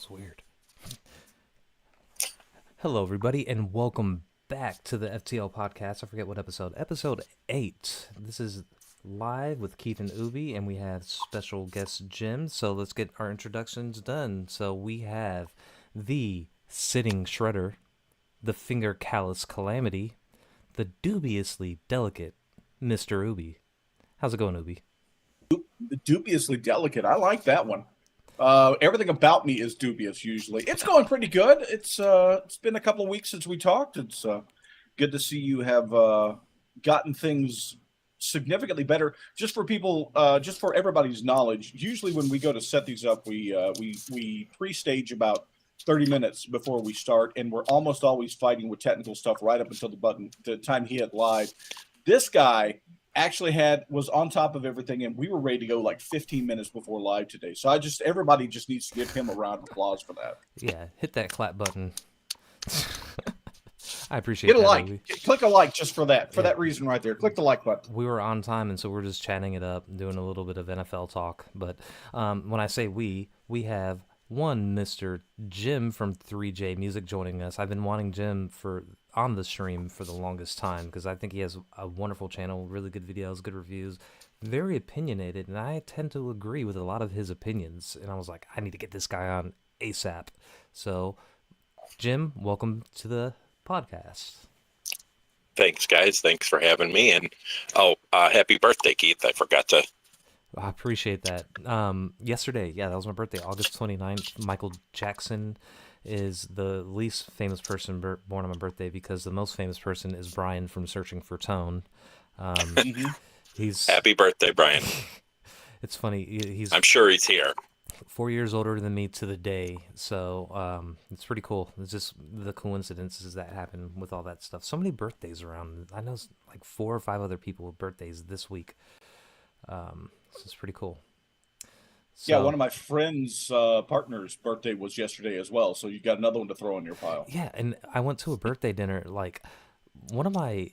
was weird. Hello, everybody, and welcome back to the FTL podcast. I forget what episode. Episode 8. This is live with Keith and Ubie, and we have special guest Jim. So let's get our introductions done. So we have the Sitting Shredder, the Finger Callous Calamity, the dubiously delicate Mr. Ubie. How's it going, Ubie? Dubiously delicate. I like that one. Everything about me is dubious usually. It's going pretty good. It's been a couple of weeks since we talked. It's good to see you have gotten things significantly better. Just for people, just for everybody's knowledge, usually when we go to set these up, we pre-stage about 30 minutes before we start, and we're almost always fighting with technical stuff right up until the time he hit live. This guy actually was on top of everything, and we were ready to go like 15 minutes before live today. So everybody just needs to give him a round of applause for that. Yeah, hit that clap button. I appreciate Hit a that, like. Ubie. Click a like just for that. For that reason right there. Click the like button. We were on time, and so we're just chatting it up, doing a little bit of NFL talk. But when I say we have one Mr. Jim from 3JMusic joining us. I've been wanting Jim on the stream for the longest time because I think he has a wonderful channel, really good videos, good reviews, very opinionated, and I tend to agree with a lot of his opinions. And I was like, I need to get this guy on ASAP. So, Jim, welcome to the podcast. Thanks, guys. Thanks for having me. And happy birthday, Keith. I forgot to. I appreciate that. Yesterday, that was my birthday, August 29th. Michael Jackson is the least famous person born on my birthday because the most famous person is Brian from Searching for Tone. He's Happy birthday, Brian. It's funny. I'm sure he's here. 4 years older than me to the day, so it's pretty cool. It's just the coincidences that happen with all that stuff. So many birthdays around. I know like 4 or 5 other people with birthdays this week. So it's pretty cool. So, yeah, one of my friend's partner's birthday was yesterday as well, so you got another one to throw in your pile. Yeah, and I went to a birthday dinner. Like, one of my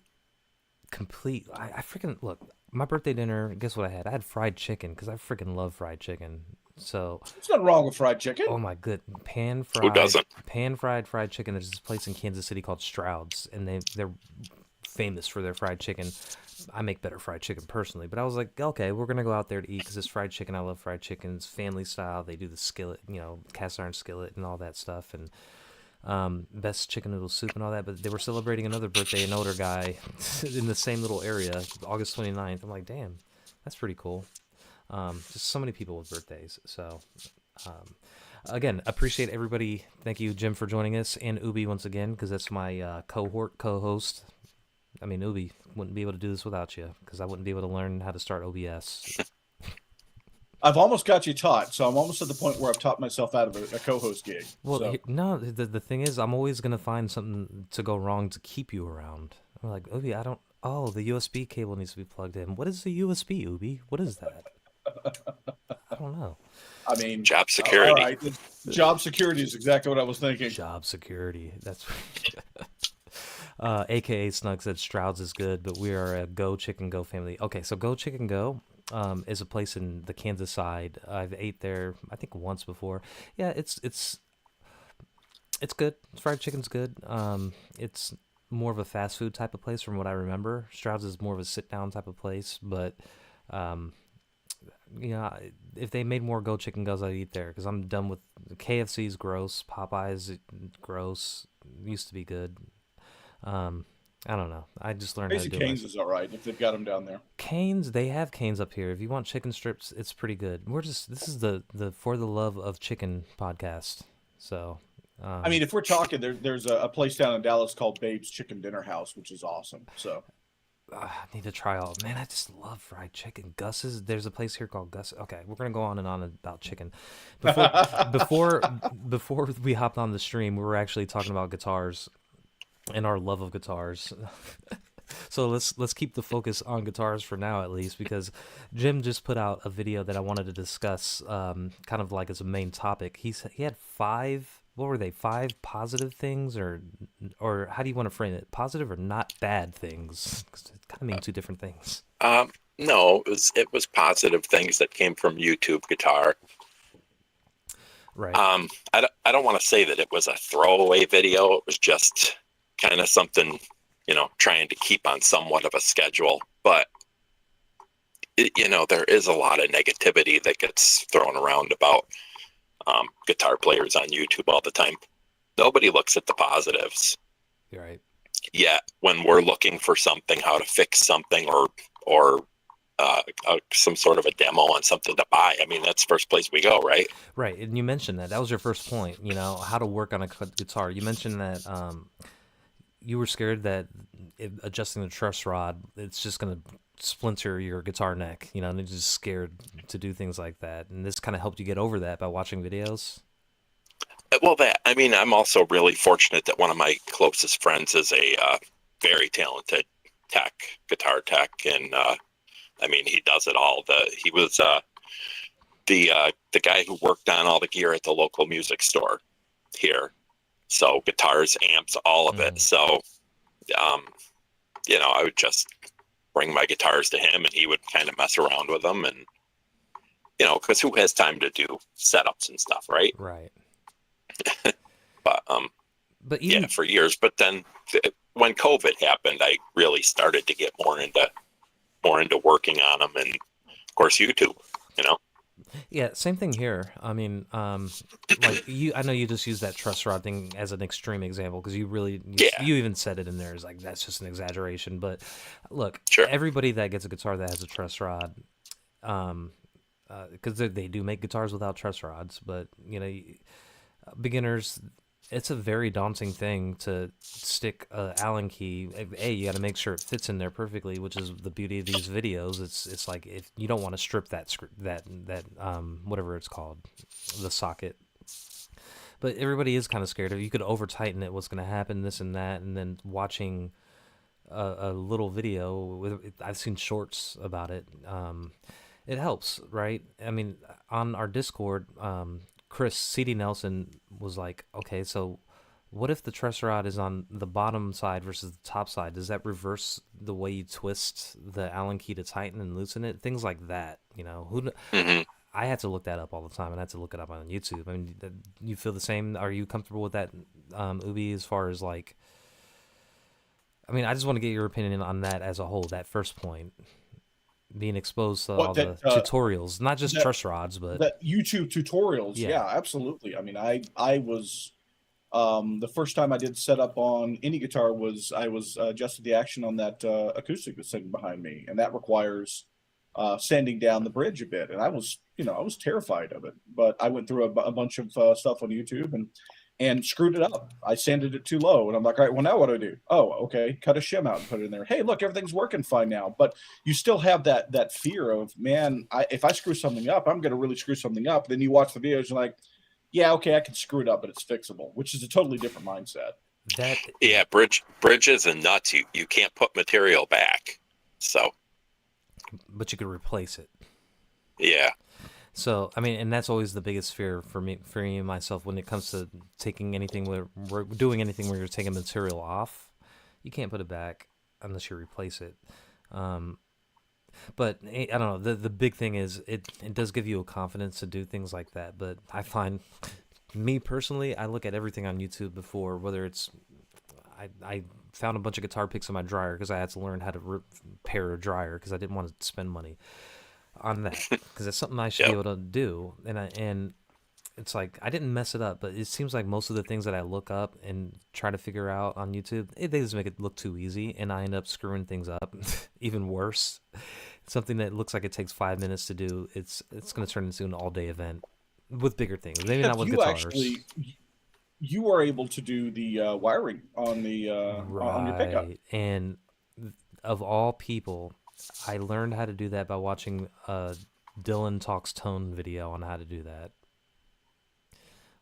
I freaking look. My birthday dinner. Guess what I had? I had fried chicken because I freaking love fried chicken. So there's nothing wrong with fried chicken. Oh my good pan fried. Who doesn't? Pan fried chicken. There's this place in Kansas City called Stroud's, and they're famous for their fried chicken. I make better fried chicken personally, but I was like, okay, we're gonna go out there to eat because it's fried chicken. I love fried chicken. It's family style. They do the skillet, cast iron skillet and all that stuff, and best chicken noodle soup and all that. But they were celebrating another birthday, an older guy, in the same little area, August 29th. I'm like, damn, that's pretty cool. Just so many people with birthdays. So, again, appreciate everybody. Thank you, Jim, for joining us, and Ubie once again, because that's my co-host. I mean, Ubie wouldn't be able to do this without you, because I wouldn't be able to learn how to start OBS. I've almost got you taught, so I'm almost at the point where I've taught myself out of a co-host gig. Well, so. No, the thing is, I'm always going to find something to go wrong to keep you around. I'm like, Ubie, the USB cable needs to be plugged in. What is the USB, Ubie? What is that? I don't know. I mean, job security. All right. Job security is exactly what I was thinking. Job security. That's AKA Snug said Stroud's is good, but we are a Go Chicken Go family. Okay, so Go Chicken Go is a place in the Kansas side. I've ate there, I think, once before. Yeah, it's good. Fried chicken's good. It's more of a fast food type of place from what I remember. Stroud's is more of a sit down type of place, but if they made more Go Chicken Goes, I'd eat there because I'm done with KFC's gross, Popeyes gross. Used to be good. I don't know. I just learned how to do it. Cane's is all right if they've got them down there. Cane's, they have Cane's up here. If you want chicken strips, it's pretty good. This is the For the Love of Chicken podcast. So, I mean, if we're talking, there's a place down in Dallas called Babe's Chicken Dinner House, which is awesome. So. I need to try all. Man, I just love fried chicken. Gus's. There's a place here called Gus. Okay, we're gonna go on and on about chicken. Before we hopped on the stream, we were actually talking about guitars and our love of guitars. So let's keep the focus on guitars for now, at least, because Jim just put out a video that I wanted to discuss, kind of like as a main topic. He had 5. What were they? 5 positive things, or how do you want to frame it? Positive or not bad things? 'Cause it kind of mean 2 different things. No, it was positive things that came from YouTube guitar. Right. I don't want to say that it was a throwaway video. It was just kind of something, trying to keep on somewhat of a schedule. But, there is a lot of negativity that gets thrown around about guitar players on YouTube all the time. Nobody looks at the positives. You're right. Yet when we're looking for something, how to fix something or some sort of a demo on something to buy, I mean, that's the first place we go, right? Right, and you mentioned that. That was your first point, how to work on a guitar. You mentioned that you were scared that adjusting the truss rod, it's just going to splinter your guitar neck, and you're just scared to do things like that. And this kind of helped you get over that by watching videos? Well, I'm also really fortunate that one of my closest friends is a very talented guitar tech, and he does it all. He was the guy who worked on all the gear at the local music store here. So guitars, amps, all of it. So, I would just bring my guitars to him and he would kind of mess around with them. And, because who has time to do setups and stuff, right? Right. But even, for years. But then when COVID happened, I really started to get more into working on them. And of course, YouTube, Yeah, same thing here. I mean, like I know you just use that truss rod thing as an extreme example because you even said it in there. Is like that's just an exaggeration. But look, sure. Everybody that gets a guitar that has a truss rod, because they do make guitars without truss rods, but beginners, it's a very daunting thing to stick an Allen key. You got to make sure it fits in there perfectly, which is the beauty of these videos. It's like if you don't want to strip that whatever it's called, the socket. But everybody is kind of scared of. You could over tighten it. What's going to happen? This and that, and then watching a little video. I've seen shorts about it. It helps, right? I mean, on our Discord. Chris C.D. Nelson was like, okay, so what if the truss rod is on the bottom side versus the top side? Does that reverse the way you twist the Allen key to tighten and loosen it? Things like that, Mm-hmm. I had to look that up all the time, and I had to look it up on YouTube. I mean, you feel the same? Are you comfortable with that, Ubie, as far as like... I mean, I just want to get your opinion on that as a whole, that first point. Being exposed to all the tutorials, not just truss rods, but that YouTube tutorials. Yeah, absolutely. I mean, I was the first time I did set up on any guitar was I was adjusted the action on that acoustic that's sitting behind me, and that requires sanding down the bridge a bit. And I was terrified of it, but I went through a bunch of stuff on YouTube and screwed it up. I sanded it too low, and I'm like, all right, well, now what do I do? Oh, okay, cut a shim out and put it in there. Hey, look, everything's working fine now. But you still have that fear of, man, if I screw something up, I'm going to really screw something up. Then you watch the videos, and you're like, yeah, okay, I can screw it up, but it's fixable, which is a totally different mindset. Bridges and nuts, you can't put material back. So, but you could replace it. Yeah. So, I mean, and that's always the biggest fear for me and myself when it comes to taking anything where we're doing anything where you're taking material off. You can't put it back unless you replace it. But I don't know. The big thing is it does give you a confidence to do things like that. But I find, me personally, I look at everything on YouTube before, whether it's I found a bunch of guitar picks in my dryer because I had to learn how to repair a dryer because I didn't want to spend money on that because that's something I should be able to do. And it's like I didn't mess it up, but it seems like most of the things that I look up and try to figure out on YouTube, they just make it look too easy, and I end up screwing things up even worse. Something that looks like it takes 5 minutes to do, it's going to turn into an all-day event with bigger things. Maybe not with guitars. You were able to do the wiring on the on your pickup, and of all people, I learned how to do that by watching Dylan Talks Tone video on how to do that.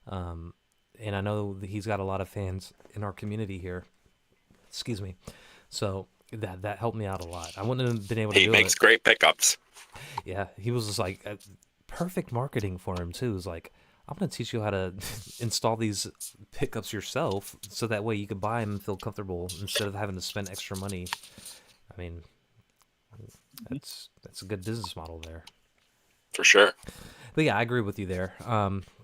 And I know that he's got a lot of fans in our community here. Excuse me. So that helped me out a lot. I wouldn't have been able to do it. He makes great pickups. Yeah, he was just like perfect marketing for him too. It was like, I'm going to teach you how to install these pickups yourself so that way you can buy them and feel comfortable instead of having to spend extra money. I mean, that's a good business model there. for sure. But yeah, I agree with you there.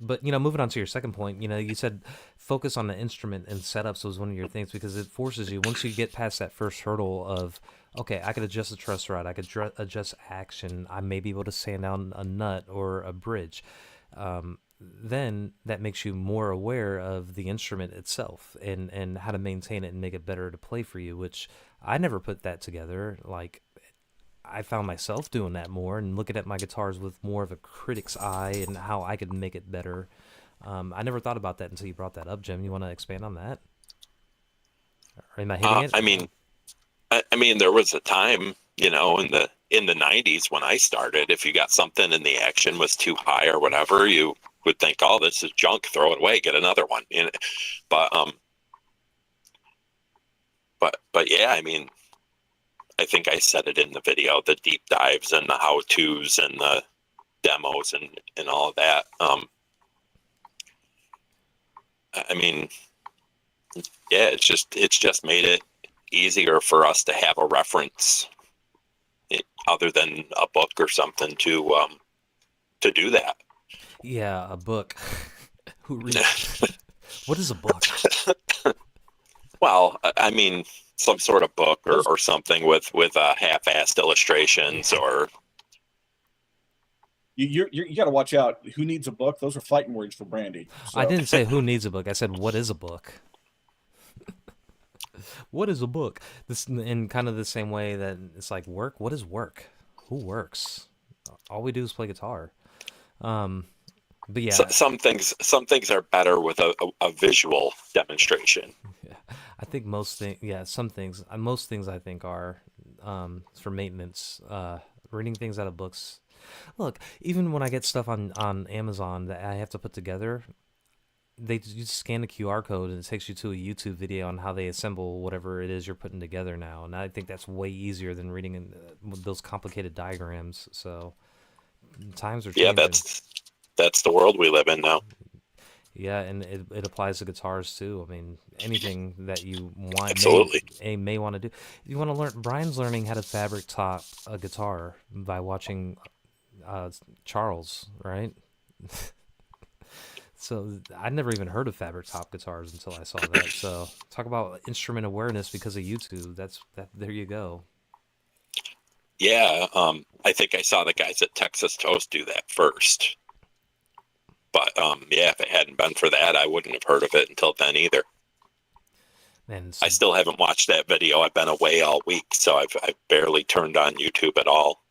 But moving on to your second point, you said focus on the instrument and setups was one of your things because it forces you once you get past that first hurdle of okay, I could adjust the truss rod, I could adjust action, I may be able to sand down a nut or a bridge. Then that makes you more aware of the instrument itself and how to maintain it and make it better to play for you, which I never put that together. Like I found myself doing that more and looking at my guitars with more of a critic's eye and how I could make it better. I never thought about that until you brought that up, Jim. You want to expand on that? Or am I hitting it? I mean, there was a time, in the '90s when I started, if you got something and the action was too high or whatever, you would think, "Oh, this is junk. Throw it away. Get another one." But but yeah, I mean, I think I said it in the video: the deep dives and the how-tos and the demos and all of that. I mean, yeah, it's just made it easier for us to have a reference other than a book or something to do that. Yeah, a book. Who reads? What is a book? Well, I mean, some sort of book or something with half-assed illustrations or. You got to watch out. Who needs a book? Those are fighting words for Brandy. So. I didn't say who needs a book. I said what is a book. What is a book? This in kind of the same way that it's like work. What is work? Who works? All we do is play guitar. But yeah, some things are better with a visual demonstration. Yeah, I think most things. Yeah, some things. Most things I think are for maintenance. Reading things out of books. Look, even when I get stuff on Amazon that I have to put together, you just scan the QR code and it takes you to a YouTube video on how they assemble whatever it is you're putting together now. And I think that's way easier than reading those complicated diagrams. So times are changing. Yeah, that's the world we live in now. Yeah, and it applies to guitars too. I mean, anything that you want, absolutely, may want to do. You want to learn. Brian's learning how to fabric top a guitar by watching Charles, right? So I never even heard of fabric top guitars until I saw that. So talk about instrument awareness because of YouTube. That. There you go. Yeah, I think I saw the guys at Texas Toast do that first. But yeah, if it hadn't been for that, I wouldn't have heard of it until then either. And I still haven't watched that video. I've been away all week, so I've barely turned on YouTube at all.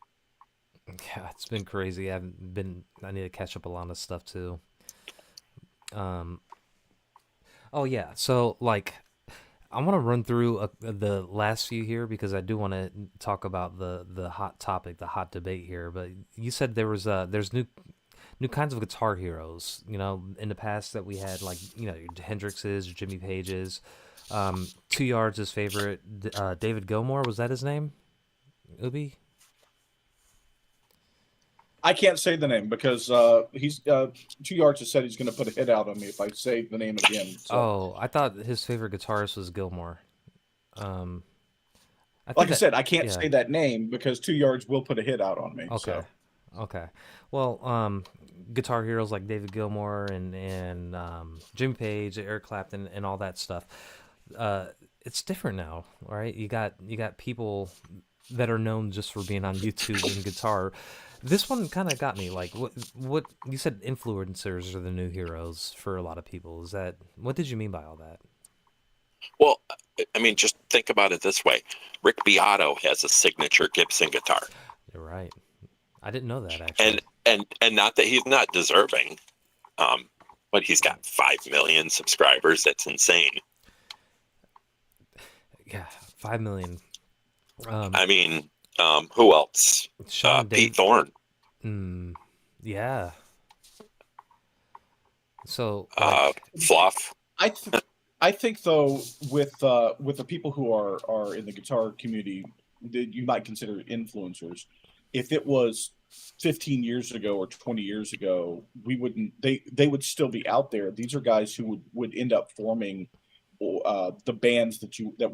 Yeah, it's been crazy. I need to catch up a lot of stuff too. Oh yeah, so like I want to run through the last few here because I do want to talk about the hot topic, the hot debate here. But you said there's new kinds of guitar heroes. In the past that we had like your Hendrixes, Jimmy Pages, 2 Yards' favorite, David Gilmour, was that his name? Ubie. I can't say the name because he's 2 Yards has said he's going to put a hit out on me if I say the name again. So. Oh, I thought his favorite guitarist was Gilmour. I said, I can't say that name because 2 Yards will put a hit out on me. Okay. So. Okay. Well, guitar heroes like David Gilmour and Jimmy Page, Eric Clapton, and all that stuff. It's different now, right? You got people that are known just for being on YouTube and guitar. This one kind of got me. Like, what you said, influencers are the new heroes for a lot of people. Is that what did you mean by all that? Well, I mean, just think about it this way: Rick Beato has a signature Gibson guitar. You're right. I didn't know that actually. And not that he's not deserving, but he's got 5 million subscribers. That's insane. Yeah, 5 million. I mean, who else? Pete Thorne. Yeah. So Fluff. I think though with the people who are in the guitar community that you might consider influencers, if it was 15 years ago or 20 years ago, they would still be out there. These are guys who would end up forming the bands that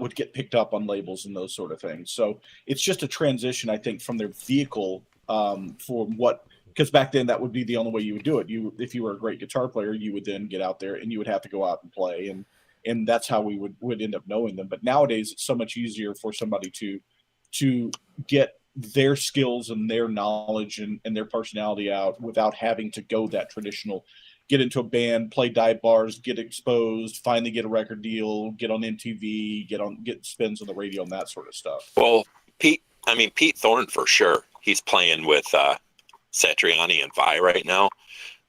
would get picked up on labels and those sort of things. So it's just a transition, I think, from their vehicle for what. Because back then that would be the only way you would do it. If you were a great guitar player, you would then get out there and you would have to go out and play, and that's how we would end up knowing them. But nowadays it's so much easier for somebody to get their skills and their knowledge and their personality out without having to go that traditional, get into a band, play dive bars, get exposed, finally get a record deal, get on MTV, get spins on the radio and that sort of stuff. Well, Pete Thorne for sure. He's playing with Satriani and Vi right now,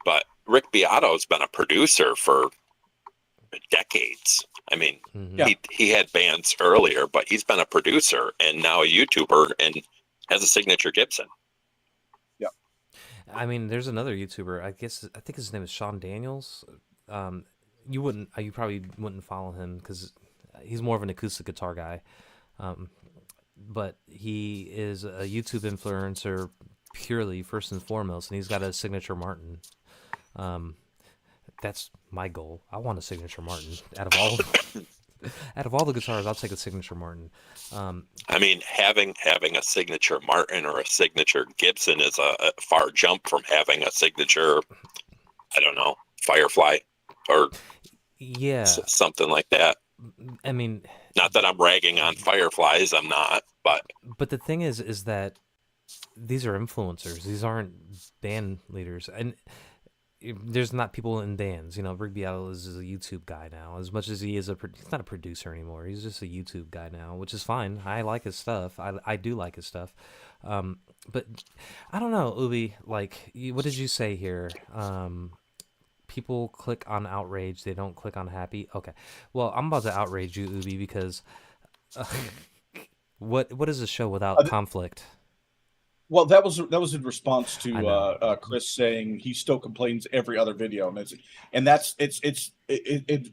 but Rick Beato's been a producer for decades. I mean, he had bands earlier, but he's been a producer and now a YouTuber and has a signature Gibson. Yeah. I mean, there's another YouTuber. I think his name is Sean Daniels. You probably wouldn't follow him because he's more of an acoustic guitar guy. But he is a YouTube influencer purely first and foremost, and he's got a signature Martin. That's my goal. I want a signature Martin. Out of all the guitars, I'll take a signature Martin. I mean, having a signature Martin or a signature Gibson is a far jump from having a signature, I don't know, Firefly or something like that. I mean, not that I'm ragging on Fireflies, I'm not, but the thing is that these are influencers. These aren't band leaders, and there's not people in bands. You know, Rick Beato is a YouTube guy now. As much as he is he's not a producer anymore. He's just a YouTube guy now, which is fine. I like his stuff. I do like his stuff. But I don't know, Ubie. Like, what did you say here? People click on outrage. They don't click on happy. Okay. Well, I'm about to outrage you, Ubie, because what is a show without conflict? Well, that was in response to Chris saying he still complains every other video, and it's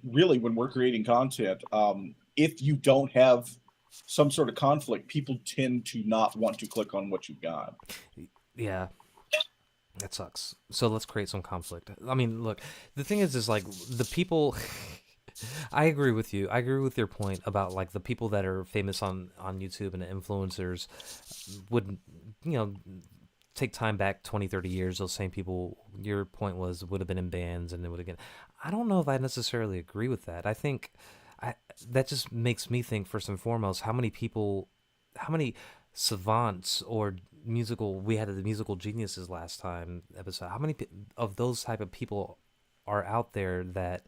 really, when we're creating content, if you don't have some sort of conflict, people tend to not want to click on what you've got. Yeah, that sucks. So let's create some conflict. I mean, look, the thing is like the people. I agree with you. I agree with your point about like the people that are famous on YouTube and influencers would, take time back 20, 30 years. Those same people, your point was, would have been in bands and it would have been. I don't know if I necessarily agree with that. I think that just makes me think, first and foremost, how many savants or we had the musical geniuses last time episode. How many of those type of people are out there that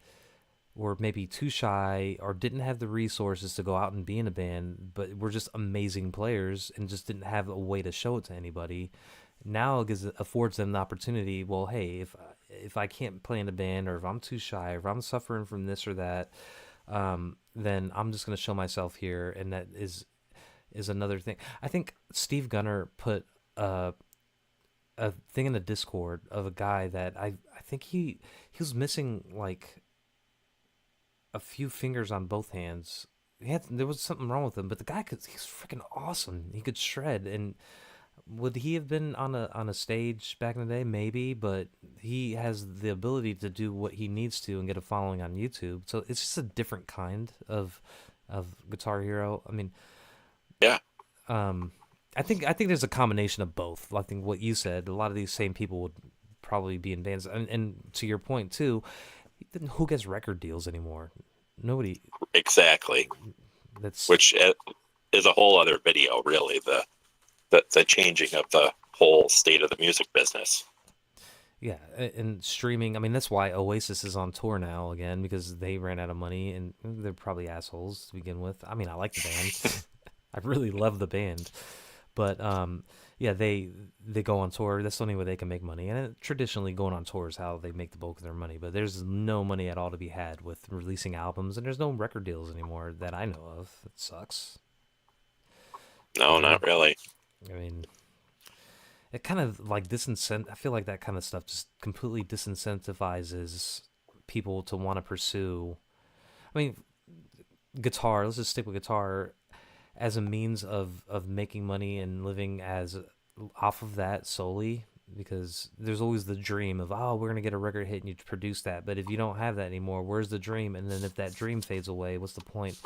were maybe too shy or didn't have the resources to go out and be in a band, but were just amazing players and just didn't have a way to show it to anybody. Now it affords them the opportunity. Well, hey, if I can't play in a band, or if I'm too shy, or if I'm suffering from this or that, then I'm just going to show myself here, and that is another thing. I think Steve Gunner put a thing in the Discord of a guy that I think he was missing like a few fingers on both hands. There was something wrong with him, but the guy he's freaking awesome. He could shred. And would he have been on a stage back in the day? Maybe, but he has the ability to do what he needs to and get a following on YouTube. So it's just a different kind of guitar hero. I mean, yeah. I think there's a combination of both. I think what you said, a lot of these same people would probably be in bands, and to your point too, who gets record deals anymore? Nobody. Exactly. Which is a whole other video, really. The changing of the whole state of the music business. Yeah, and streaming. I mean, that's why Oasis is on tour now again, because they ran out of money, and they're probably assholes to begin with. I mean, I like the band. I really love the band. But yeah, they go on tour. That's the only way they can make money. And traditionally, going on tour is how they make the bulk of their money. But there's no money at all to be had with releasing albums, and there's no record deals anymore that I know of. It sucks. No, not really. I mean, it kind of like I feel like that kind of stuff just completely disincentivizes people to want to pursue. I mean, guitar. Let's just stick with guitar as a means of making money and living off of that solely, because there's always the dream of, we're going to get a record hit and you produce that. But if you don't have that anymore, where's the dream? And then if that dream fades away, what's the point?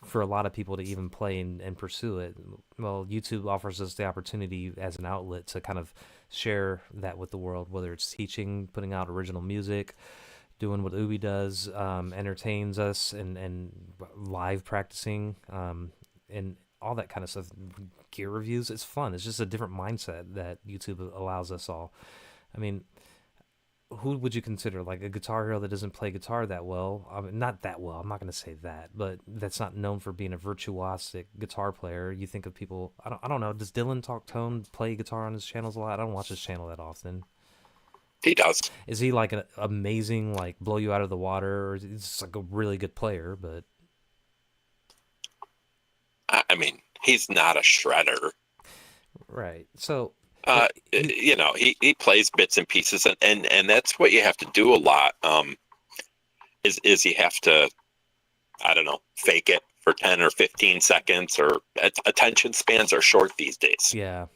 for a lot of people to even play and pursue it. Well, YouTube offers us the opportunity as an outlet to kind of share that with the world, whether it's teaching, putting out original music, doing what Ubie does, entertains us, and live practicing, and all that kind of stuff. Gear reviews, it's fun. It's just a different mindset that YouTube allows us all. I mean, who would you consider like a guitar hero that doesn't play guitar that well? I mean, not that well. I'm not going to say that, but that's not known for being a virtuosic guitar player. You think of people. I don't know. Does Dylan Talk Tone play guitar on his channels a lot? I don't watch his channel that often. He does. Is he like an amazing, like blow you out of the water, or is he just like a really good player? But I mean, he's not a shredder. right. So You know, he plays bits and pieces, and that's what you have to do a lot. Is you have to, I don't know, fake it for 10 or 15 seconds, or attention spans are short these days. yeah.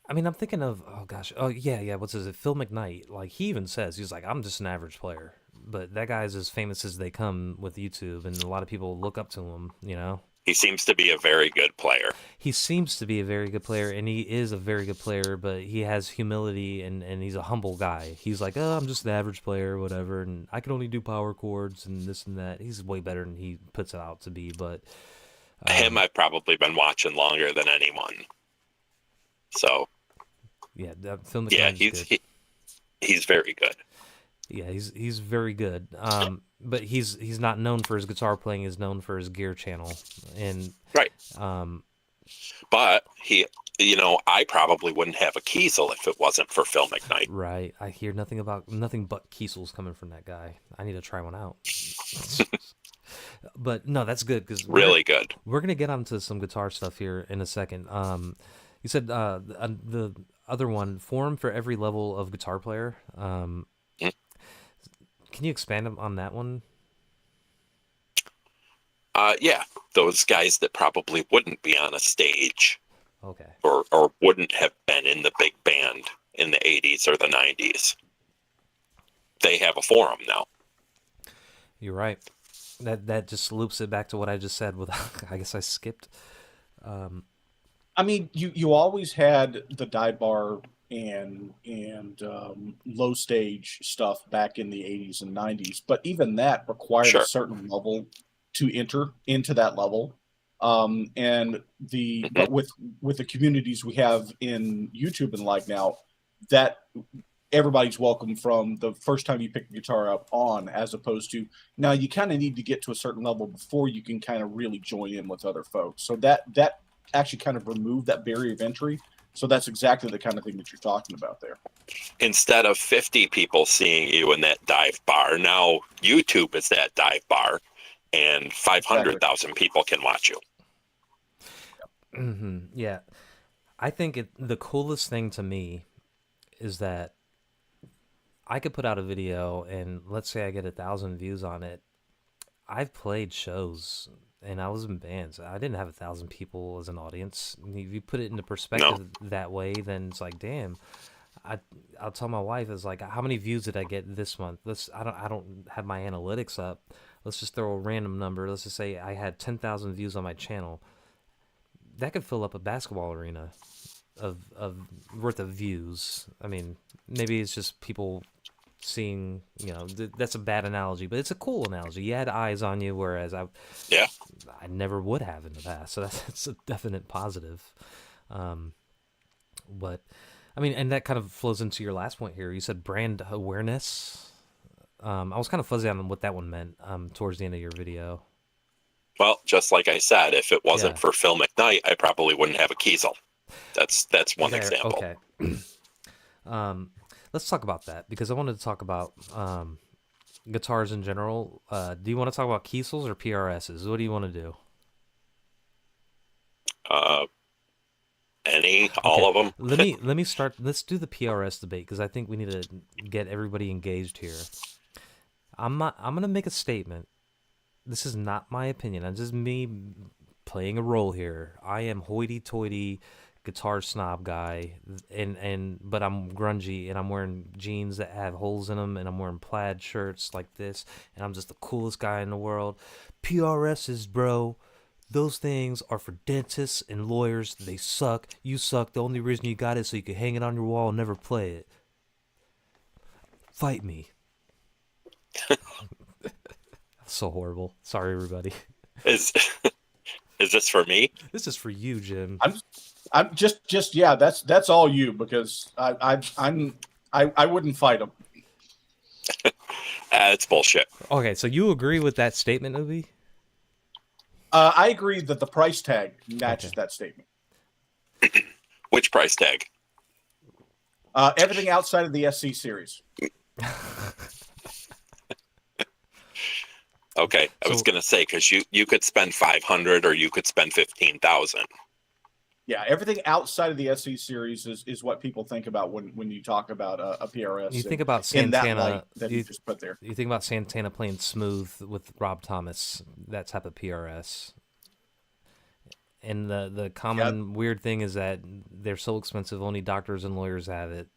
I mean, I'm thinking of, oh gosh, oh yeah, what's his, Phil McKnight. Like, he even says, he's like, I'm just an average player. But that guy's as famous as they come with YouTube, and a lot of people look up to him, you know? He seems to be a very good player. He seems to be a very good player, and he is a very good player, but he has humility, and he's a humble guy. He's like, oh, I'm just an average player, whatever, and I can only do power chords and this and that. He's way better than he puts it out to be, but... Him, I've probably been watching longer than anyone. So... yeah, Phil McKnight yeah, is good. he's very good. Yeah, he's very good. But he's not known for his guitar playing. He's known for his gear channel, and Right. um, But he, you know, I probably wouldn't have a Kiesel if it wasn't for Phil McKnight. right. I hear nothing but Kiesels coming from that guy. I need to try one out. But no, that's good because Really good. we're gonna get onto some guitar stuff here in a second. You said the other one, forum for every level of guitar player. Can you expand on that one? Yeah, those guys that probably wouldn't be on a stage Okay. or wouldn't have been in the big band in the 80s or the 90s. They have a forum now. You're right. That just loops it back to what I just said. With I guess I skipped. I mean, you always had the dive bar and low stage stuff back in the 80s and 90s, but even that required Sure. a certain level to enter into that level. But with the communities we have in YouTube and like now, that everybody's welcome from the first time you pick the guitar up on, as opposed to now you kind of need to get to a certain level before you can kind of really join in with other folks. So that actually kind of removed that barrier of entry. So that's exactly the kind of thing that you're talking about there. Instead of 50 people seeing you in that dive bar, now YouTube is that dive bar, and 500,000 people can watch you. Mm-hmm. Yeah, I think the coolest thing to me is that I could put out a video and let's say I get 1,000 views on it. I've played shows and I was in bands. I didn't have 1,000 people as an audience. If you put it into perspective that way, then it's like, damn. I'll tell my wife, it's like, how many views did I get this month? I don't have my analytics up. Let's just throw a random number. Let's just say I had 10,000 views on my channel. That could fill up a basketball arena of worth of views. I mean, maybe it's just people seeing, that's a bad analogy, but it's a cool analogy. You had eyes on you, whereas I never would have in the past. So that's a definite positive. But I mean, and that kind of flows into your last point here. You said brand awareness. I was kind of fuzzy on what that one meant towards the end of your video. Well, just like I said, if it wasn't for Phil McKnight, I probably wouldn't have a Kiesel. That's one example. Okay. Let's talk about that because I wanted to talk about guitars in general. Do you want to talk about Kiesels or PRSs? What do you want to do? All of them. Let me start. Let's do the PRS debate because I think we need to get everybody engaged here. I'm gonna make a statement. This is not my opinion. I'm just me playing a role here. I am hoity-toity guitar snob guy, but I'm grungy and I'm wearing jeans that have holes in them and I'm wearing plaid shirts like this and I'm just the coolest guy in the world. PRSs, bro. Those things are for dentists and lawyers. They suck. You suck. The only reason you got it is so you can hang it on your wall and never play it. Fight me. So horrible. Sorry, everybody. Is this for me? This is for you, Jim. I'm just yeah. That's all you, because I wouldn't fight them. It's bullshit. Okay, so you agree with that statement, Ubie? I agree that the price tag matches Okay. that statement. Which price tag? Everything outside of the SC series. Okay, I was So- gonna say, because you could spend 500 or you could spend 15,000. Yeah, everything outside of the SC series is what people think about when you talk about a PRS. You think about in that Santana. light that you just put there. You think about Santana playing smooth with Rob Thomas, that type of PRS. And the common weird thing is that they're so expensive, only doctors and lawyers have it.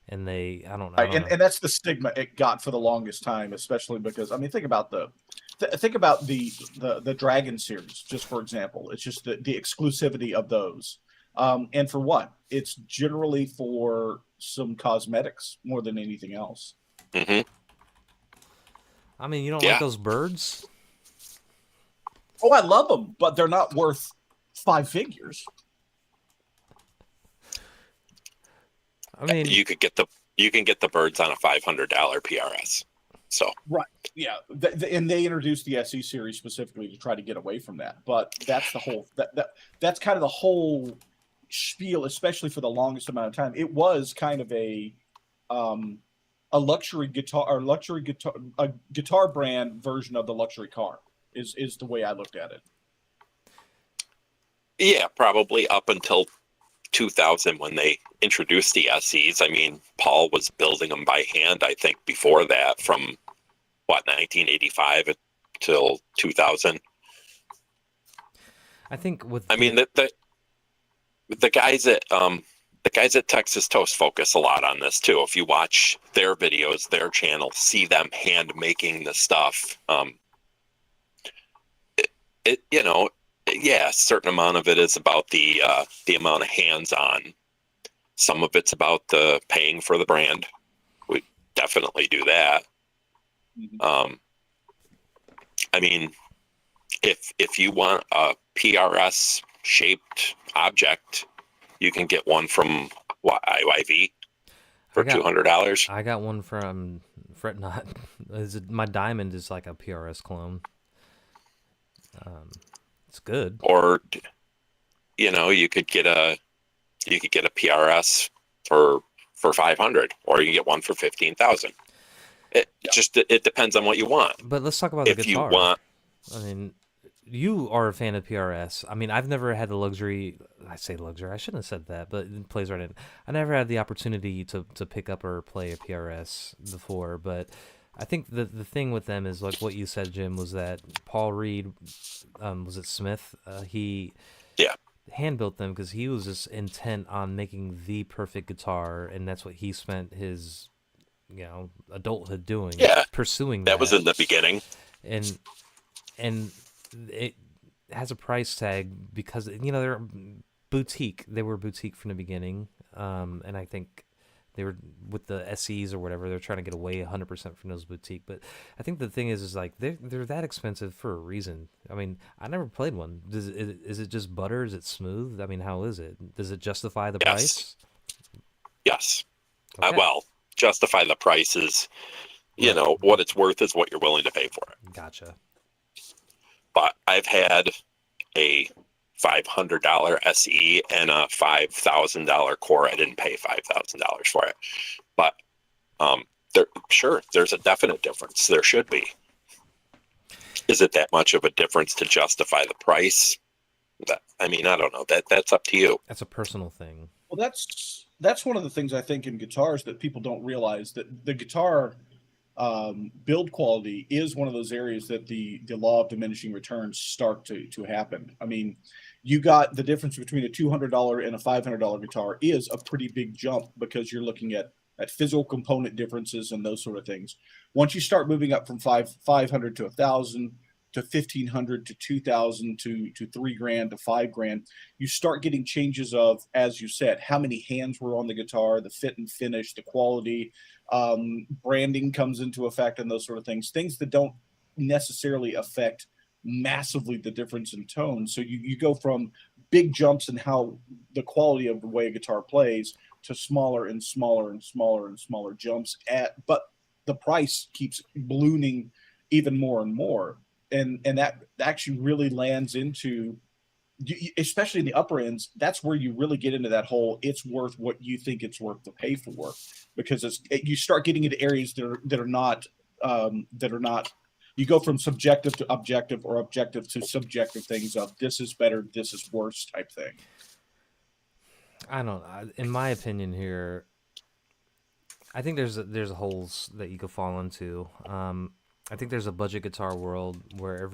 And I don't know. And that's the stigma it got for the longest time, especially because, I mean, think about the Dragon series, just for example. It's just the exclusivity of those. And for what? It's generally for some cosmetics more than anything else. Mm-hmm. I mean, you don't Yeah. like those birds? Oh, I love them, but they're not worth 5 figures. I mean, You can get the birds on a $500 PRS. So Right. Yeah. And they introduced the SE series specifically to try to get away from that. But that's the whole that's kind of the whole spiel, especially for the longest amount of time. It was kind of a luxury guitar a guitar brand version of the luxury car is the way I looked at it. yeah, probably up until 2000 when they introduced the SEs. I mean, Paul was building them by hand, I think, before that, from 1985 till 2000. I think with I mean, the guys at Texas Toast focus a lot on this too. If you watch their videos, their channel, see them hand making the stuff. Yeah, a certain amount of it is about the amount of hands-on. Some of it's about the paying for the brand. We definitely do that. Mm-hmm. I mean, if you want a PRS shaped object, you can get one from IYV for $200. I got one from Fretnot. My diamond is like a PRS clone. It's good. Or you could get a PRS for 500, or you can get one for 15,000. It depends on what you want. But let's talk about the If guitar. you want, I mean, you are a fan of PRS. I mean, I've never had the luxury. I say luxury. I shouldn't have said that, but it plays right in. I never had the opportunity to pick up or play a PRS before, but I think the thing with them is like what you said, Jim, was that Paul Reed, was it Smith? He hand built them because he was just intent on making the perfect guitar, and that's what he spent his adulthood doing. Pursuing that. That was in the beginning. And it has a price tag because they're boutique. They were boutique from the beginning, and I think they were with the SEs or whatever. They're trying to get away 100% from those boutique. But I think the thing is like they're that expensive for a reason. I mean, I never played one. Is it just butter? Is it smooth? I mean, how is it? Does it justify the price? Yes. Okay. Well, justify the price is, what it's worth is what you're willing to pay for it. Gotcha. But I've had a $500 SE and a $5,000 core. I didn't pay $5,000 for it, but there's a definite difference. There should be. Is it that much of a difference to justify the price? I don't know. That's up to you. That's a personal thing. Well, that's one of the things I think in guitars that people don't realize, that the guitar build quality is one of those areas that the law of diminishing returns start to happen. I mean, you got the difference between a $200 and a $500 guitar is a pretty big jump, because you're looking at physical component differences and those sort of things. Once you start moving up from 500 to 1,000 to 1,500 to 2,000 to $3,000 to $5,000, you start getting changes of, as you said, how many hands were on the guitar, the fit and finish, the quality, branding comes into effect, and those sort of things that don't necessarily affect massively the difference in tone. So you go from big jumps in how the quality of the way a guitar plays to smaller and smaller and smaller and smaller jumps, but the price keeps ballooning even more and more. And that actually really lands into, especially in the upper ends, that's where you really get into that whole it's worth what you think it's worth to pay for, because you start getting into areas that are not you go from subjective to objective, or objective to subjective things of this is better, this is worse type thing. I don't know. In my opinion here, I think there's holes that you could fall into. I think there's a budget guitar world where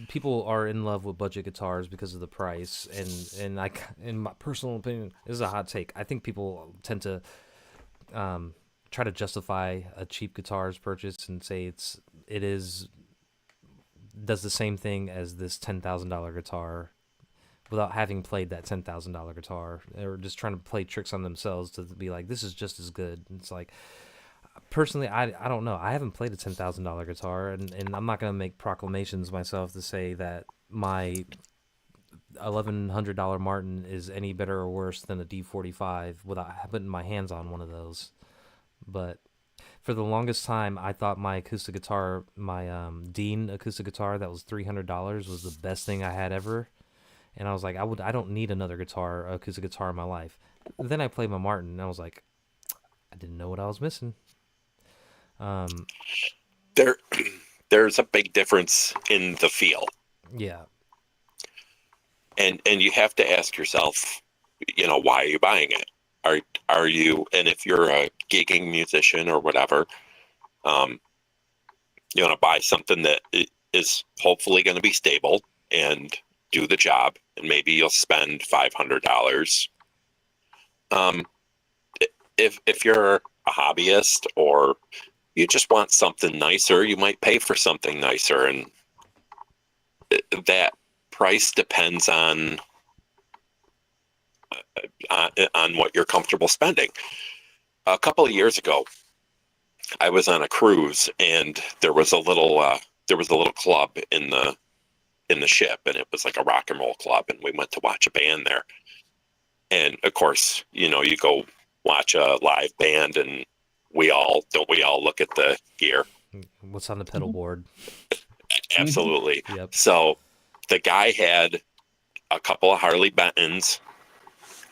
people are in love with budget guitars because of the price, and in my personal opinion, this is a hot take. I think people tend to try to justify a cheap guitar's purchase and say does the same thing as this $10,000 guitar, without having played that $10,000 guitar, or just trying to play tricks on themselves to be like, this is just as good. It's like, personally, I don't know. I haven't played a $10,000 guitar, and I'm not going to make proclamations myself to say that my $1,100 Martin is any better or worse than a D45 without putting my hands on one of those. But for the longest time, I thought my acoustic guitar, my Dean acoustic guitar that was $300, was the best thing I had ever. And I was like, I don't need another acoustic guitar in my life. Then I played my Martin, and I was like, I didn't know what I was missing. There's a big difference in the feel. Yeah. And you have to ask yourself, why are you buying it? Are you, and if you're a gigging musician or whatever, you want to buy something that is hopefully going to be stable and do the job, and maybe you'll spend $500. If you're a hobbyist, or you just want something nicer, you might pay for something nicer, and that price depends on what you're comfortable spending. A couple of years ago, I was on a cruise, and there was a little club in the ship, and it was like a rock and roll club, and we went to watch a band there. And of course, you go watch a live band, and we all look at the gear. What's on the pedal board? Absolutely. Yep. So the guy had a couple of Harley Bentons,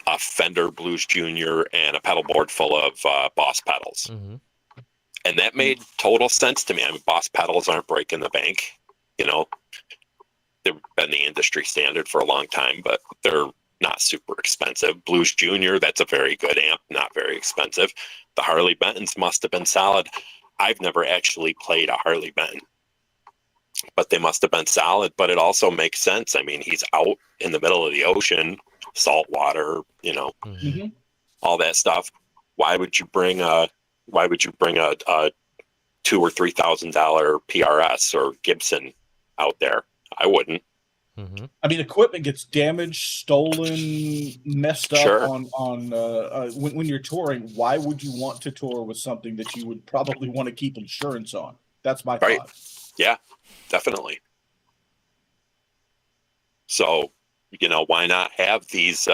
a Fender Blues Junior, and a pedal board full of Boss pedals. Mm-hmm. And that made total sense to me. I mean, Boss pedals aren't breaking the bank. They've been the industry standard for a long time, but they're not super expensive. Blues Junior, that's a very good amp, not very expensive. The Harley Bentons must have been solid. I've never actually played a Harley Benton, but they must have been solid. But it also makes sense. I mean, he's out in the middle of the ocean, salt water, Mm-hmm. all that stuff. Why would you bring a $2,000 or $3,000 PRS or Gibson out there? I wouldn't. Mm-hmm. I mean, equipment gets damaged, stolen, messed up. Sure. When you're touring. Why would you want to tour with something that you would probably want to keep insurance on? That's my thought. Yeah, definitely. So, why not have these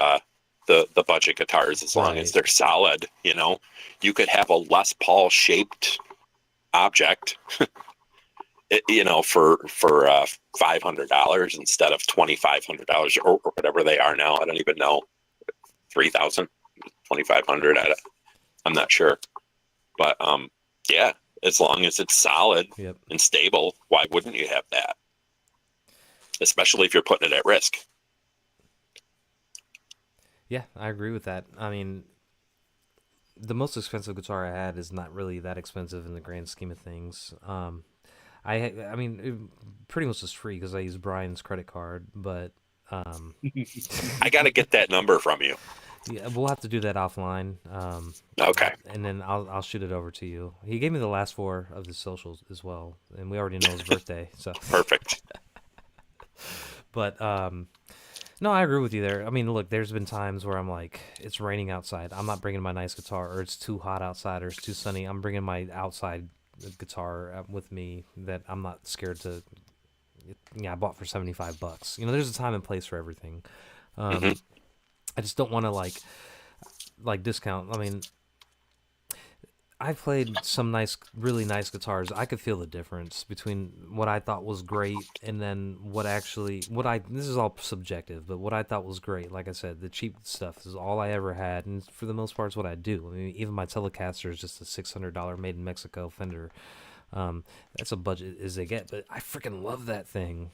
the budget guitars as long as they're solid? You could have a Les Paul shaped object. For $500 instead of $2,500 or whatever they are now. I don't even know. 3,000, 2,500. I'm not sure. But yeah, as long as it's solid and stable, why wouldn't you have that? Especially if you're putting it at risk. Yeah, I agree with that. I mean, the most expensive guitar I had is not really that expensive in the grand scheme of things. I mean, pretty much just free because I use Brian's credit card, but I got to get that number from you. yeah, we'll have to do that offline. Okay. And then I'll shoot it over to you. He gave me the last four of his socials as well, and we already know his birthday. So, Perfect. but no, I agree with you there. I mean, look, there's been times where I'm like, it's raining outside. I'm not bringing my nice guitar, or it's too hot outside, or it's too sunny. I'm bringing my outside guitar with me that I'm not scared to. Yeah, I bought for $75. You know, there's a time and place for everything. Mm-hmm. I just don't want to like discount. I mean, I played some really nice guitars. I could feel the difference between what I thought was great and then this is all subjective, but what I thought was great, like I said, the cheap stuff is all I ever had, and for the most part, it's what I do. I mean, even my Telecaster is just a $600 made in Mexico Fender. That's a budget as they get, but I freaking love that thing,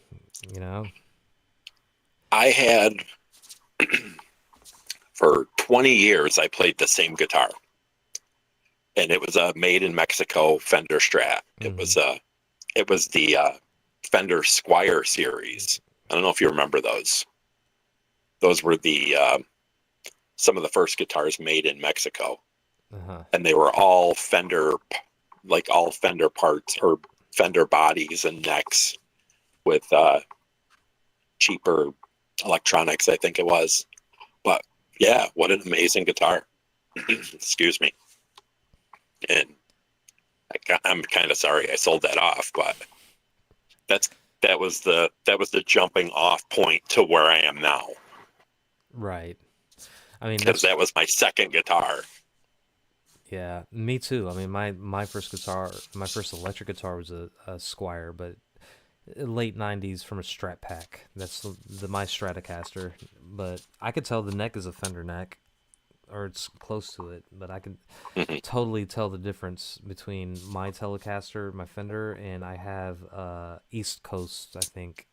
you know? I had, for 20 years, I played the same guitar. And it was a made in Mexico Fender Strat. Mm-hmm. It was the Fender Squire series. I don't know if you remember those. Those were the some of the first guitars made in Mexico, and they were all Fender parts or Fender bodies and necks with cheaper electronics, I think it was. But yeah, what an amazing guitar! Excuse me. And I'm kind of sorry I sold that off, but that was the jumping off point to where I am now. Right. I mean, because that was my second guitar. Yeah, me too. I mean, my first electric guitar was a Squire, but late '90s from a Strat pack. That's my Stratocaster. But I could tell the neck is a Fender neck, or it's close to it. But I could totally tell the difference between my Telecaster, my Fender, and I have East Coast. I think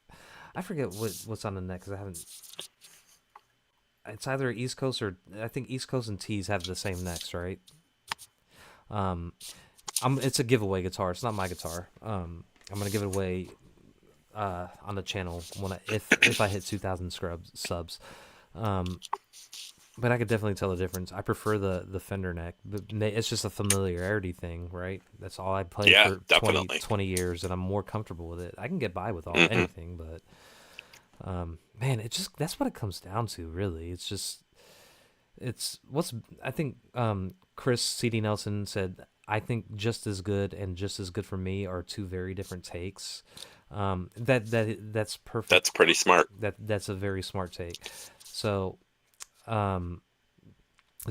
I forget what's on the neck because I haven't. It's either East Coast or I think East Coast and T's have the same necks, right? It's a giveaway guitar. It's not my guitar. I'm gonna give it away on the channel if I hit 2,000 subs. But I could definitely tell the difference. I prefer the Fender neck, but it's just a familiarity thing, right? That's all I played for 20 years, and I'm more comfortable with it. I can get by with anything, but man, that's what it comes down to, really. I think Chris C.D. Nelson said, I think just as good and just as good for me are two very different takes. That's perfect. That's pretty smart. That's a very smart take. So,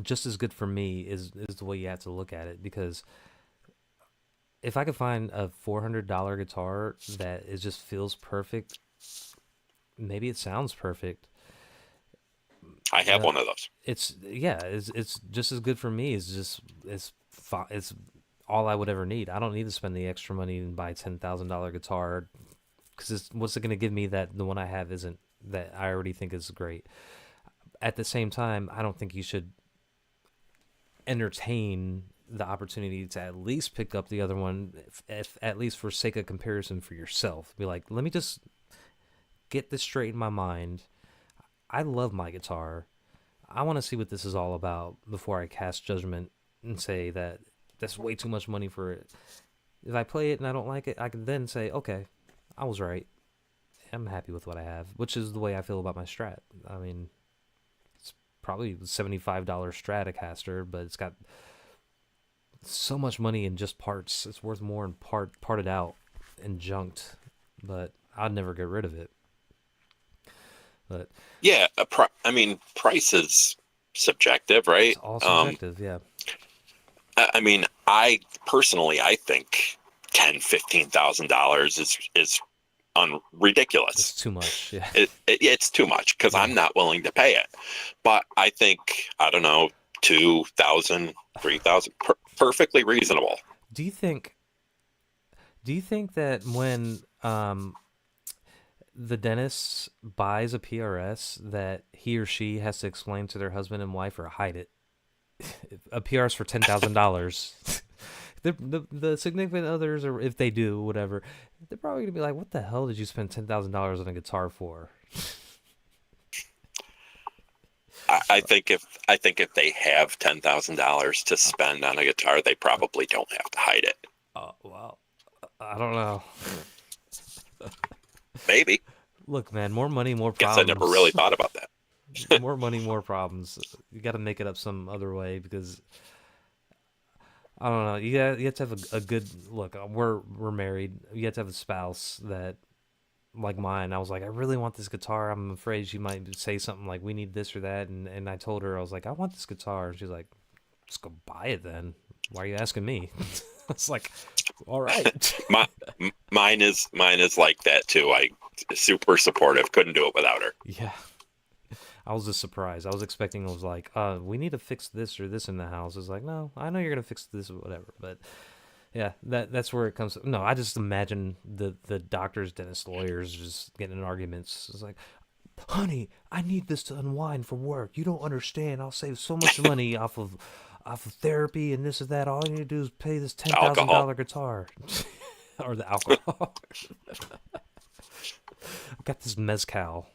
just as good for me is the way you have to look at it, because if I could find a $400 guitar that just feels perfect, maybe it sounds perfect. I have one of those. It's just as good for me. It's all I would ever need. I don't need to spend the extra money and buy $10,000 guitar, because what's it going to give me that the one I have isn't, that I already think is great. At the same time, I don't think you should entertain the opportunity to at least pick up the other one, if at least for sake of comparison for yourself. Be like, let me just get this straight in my mind. I love my guitar. I want to see what this is all about before I cast judgment and say that that's way too much money for it. If I play it and I don't like it, I can then say, okay, I was right. I'm happy with what I have, which is the way I feel about my Strat. I mean, it's probably a $75 Stratocaster, but it's got so much money in just parts. It's worth more in parted out and junked, but I'd never get rid of it. But yeah, I mean, price is subjective, right? It's all subjective, yeah. I mean, I think $10,000-$15,000 is ridiculous. It's too much. Yeah, it's too much, because I'm not willing to pay it. But I think, I don't know, 2,000, 3,000, perfectly reasonable. Do you think that when the dentist buys a PRS, that he or she has to explain to their husband and wife or hide it? A PRS for $10,000. The significant others, or if they do, whatever, they're probably gonna be like, "What the hell did you spend $10,000 on a guitar for?" I think if they have $10,000 to spend on a guitar, they probably don't have to hide it. Oh well, I don't know. Maybe. Look, man, more money, more Guess I never really problems. thought about that. More money, more problems. You got to make it up some other way because I don't know. You have to have a good look. We're married. You have to have a spouse that like mine. I was like, I really want this guitar. I'm afraid she might say something like, we need this or that. And I told her, I was like, I want this guitar. And she's like, just go buy it then. Why are you asking me? It's like, all right. Mine is like that too. I super supportive. Couldn't do it without her. Yeah. I was just surprised. I was expecting it was like, we need to fix this or this in the house. It's like, no, I know you're gonna fix this or whatever. But yeah, that's where it comes. No, I just imagine the doctors, dentists, lawyers just getting in arguments. It's like, honey, I need this to unwind from work. You don't understand. I'll save so much money off of therapy and this and that. All I need to do is pay this $10,000 guitar or the alcohol. I've got this mezcal.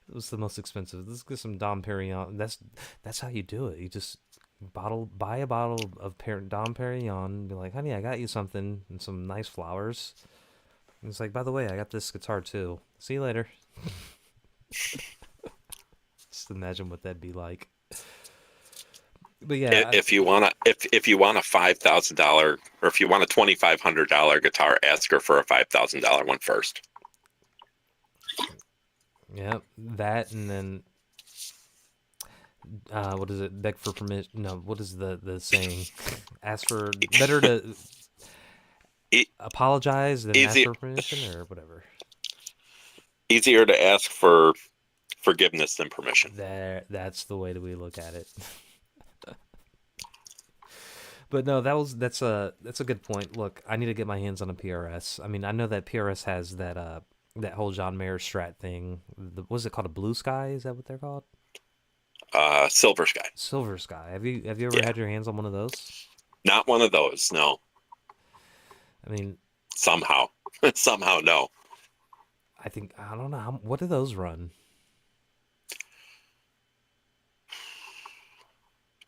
It was the most expensive. Let's get some Dom Perignon. That's how you do it. You just buy a bottle of Dom Perignon and be like, honey, I got you something and some nice flowers. And it's like, by the way, I got this guitar too. See you later. Just imagine what that'd be like. But yeah, if you want a $5,000 or if you want a $2,500 guitar, ask her for a $5,000 one first. yeah, that and then what is it? Beg for permission? No, what is the saying? Ask for better to apologize than ask for permission or whatever. Easier to ask for forgiveness than permission. That's the way that we look at it. But no, that's a good point. Look, I need to get my hands on a PRS. I mean, I know that PRS has that whole John Mayer Strat thing. What is it called? A Blue Sky? Is that what they're called? Silver Sky. Silver Sky. Have you ever had your hands on one of those? Not one of those. No. I mean, somehow no. I don't know what do those run?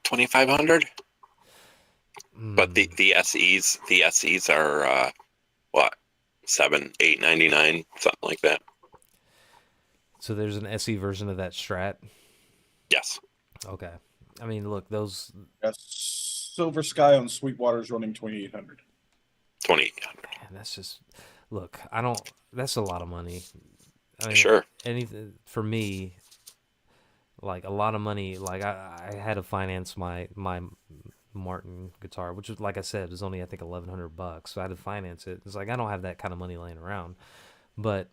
2,500. But the SEs are what, $7, $8.99, something like that. So there's an SE version of that Strat. Yes. Okay. I mean, look, those. Silver Sky on Sweetwater's running 2,800. 2,800. Man, that's just. Look, I don't. That's a lot of money. I mean, sure. Anything for me. Like a lot of money. Like I had to finance my Martin guitar, which was, like I said, was only I think $1,100. So I had to finance it. It's like I don't have that kind of money laying around. But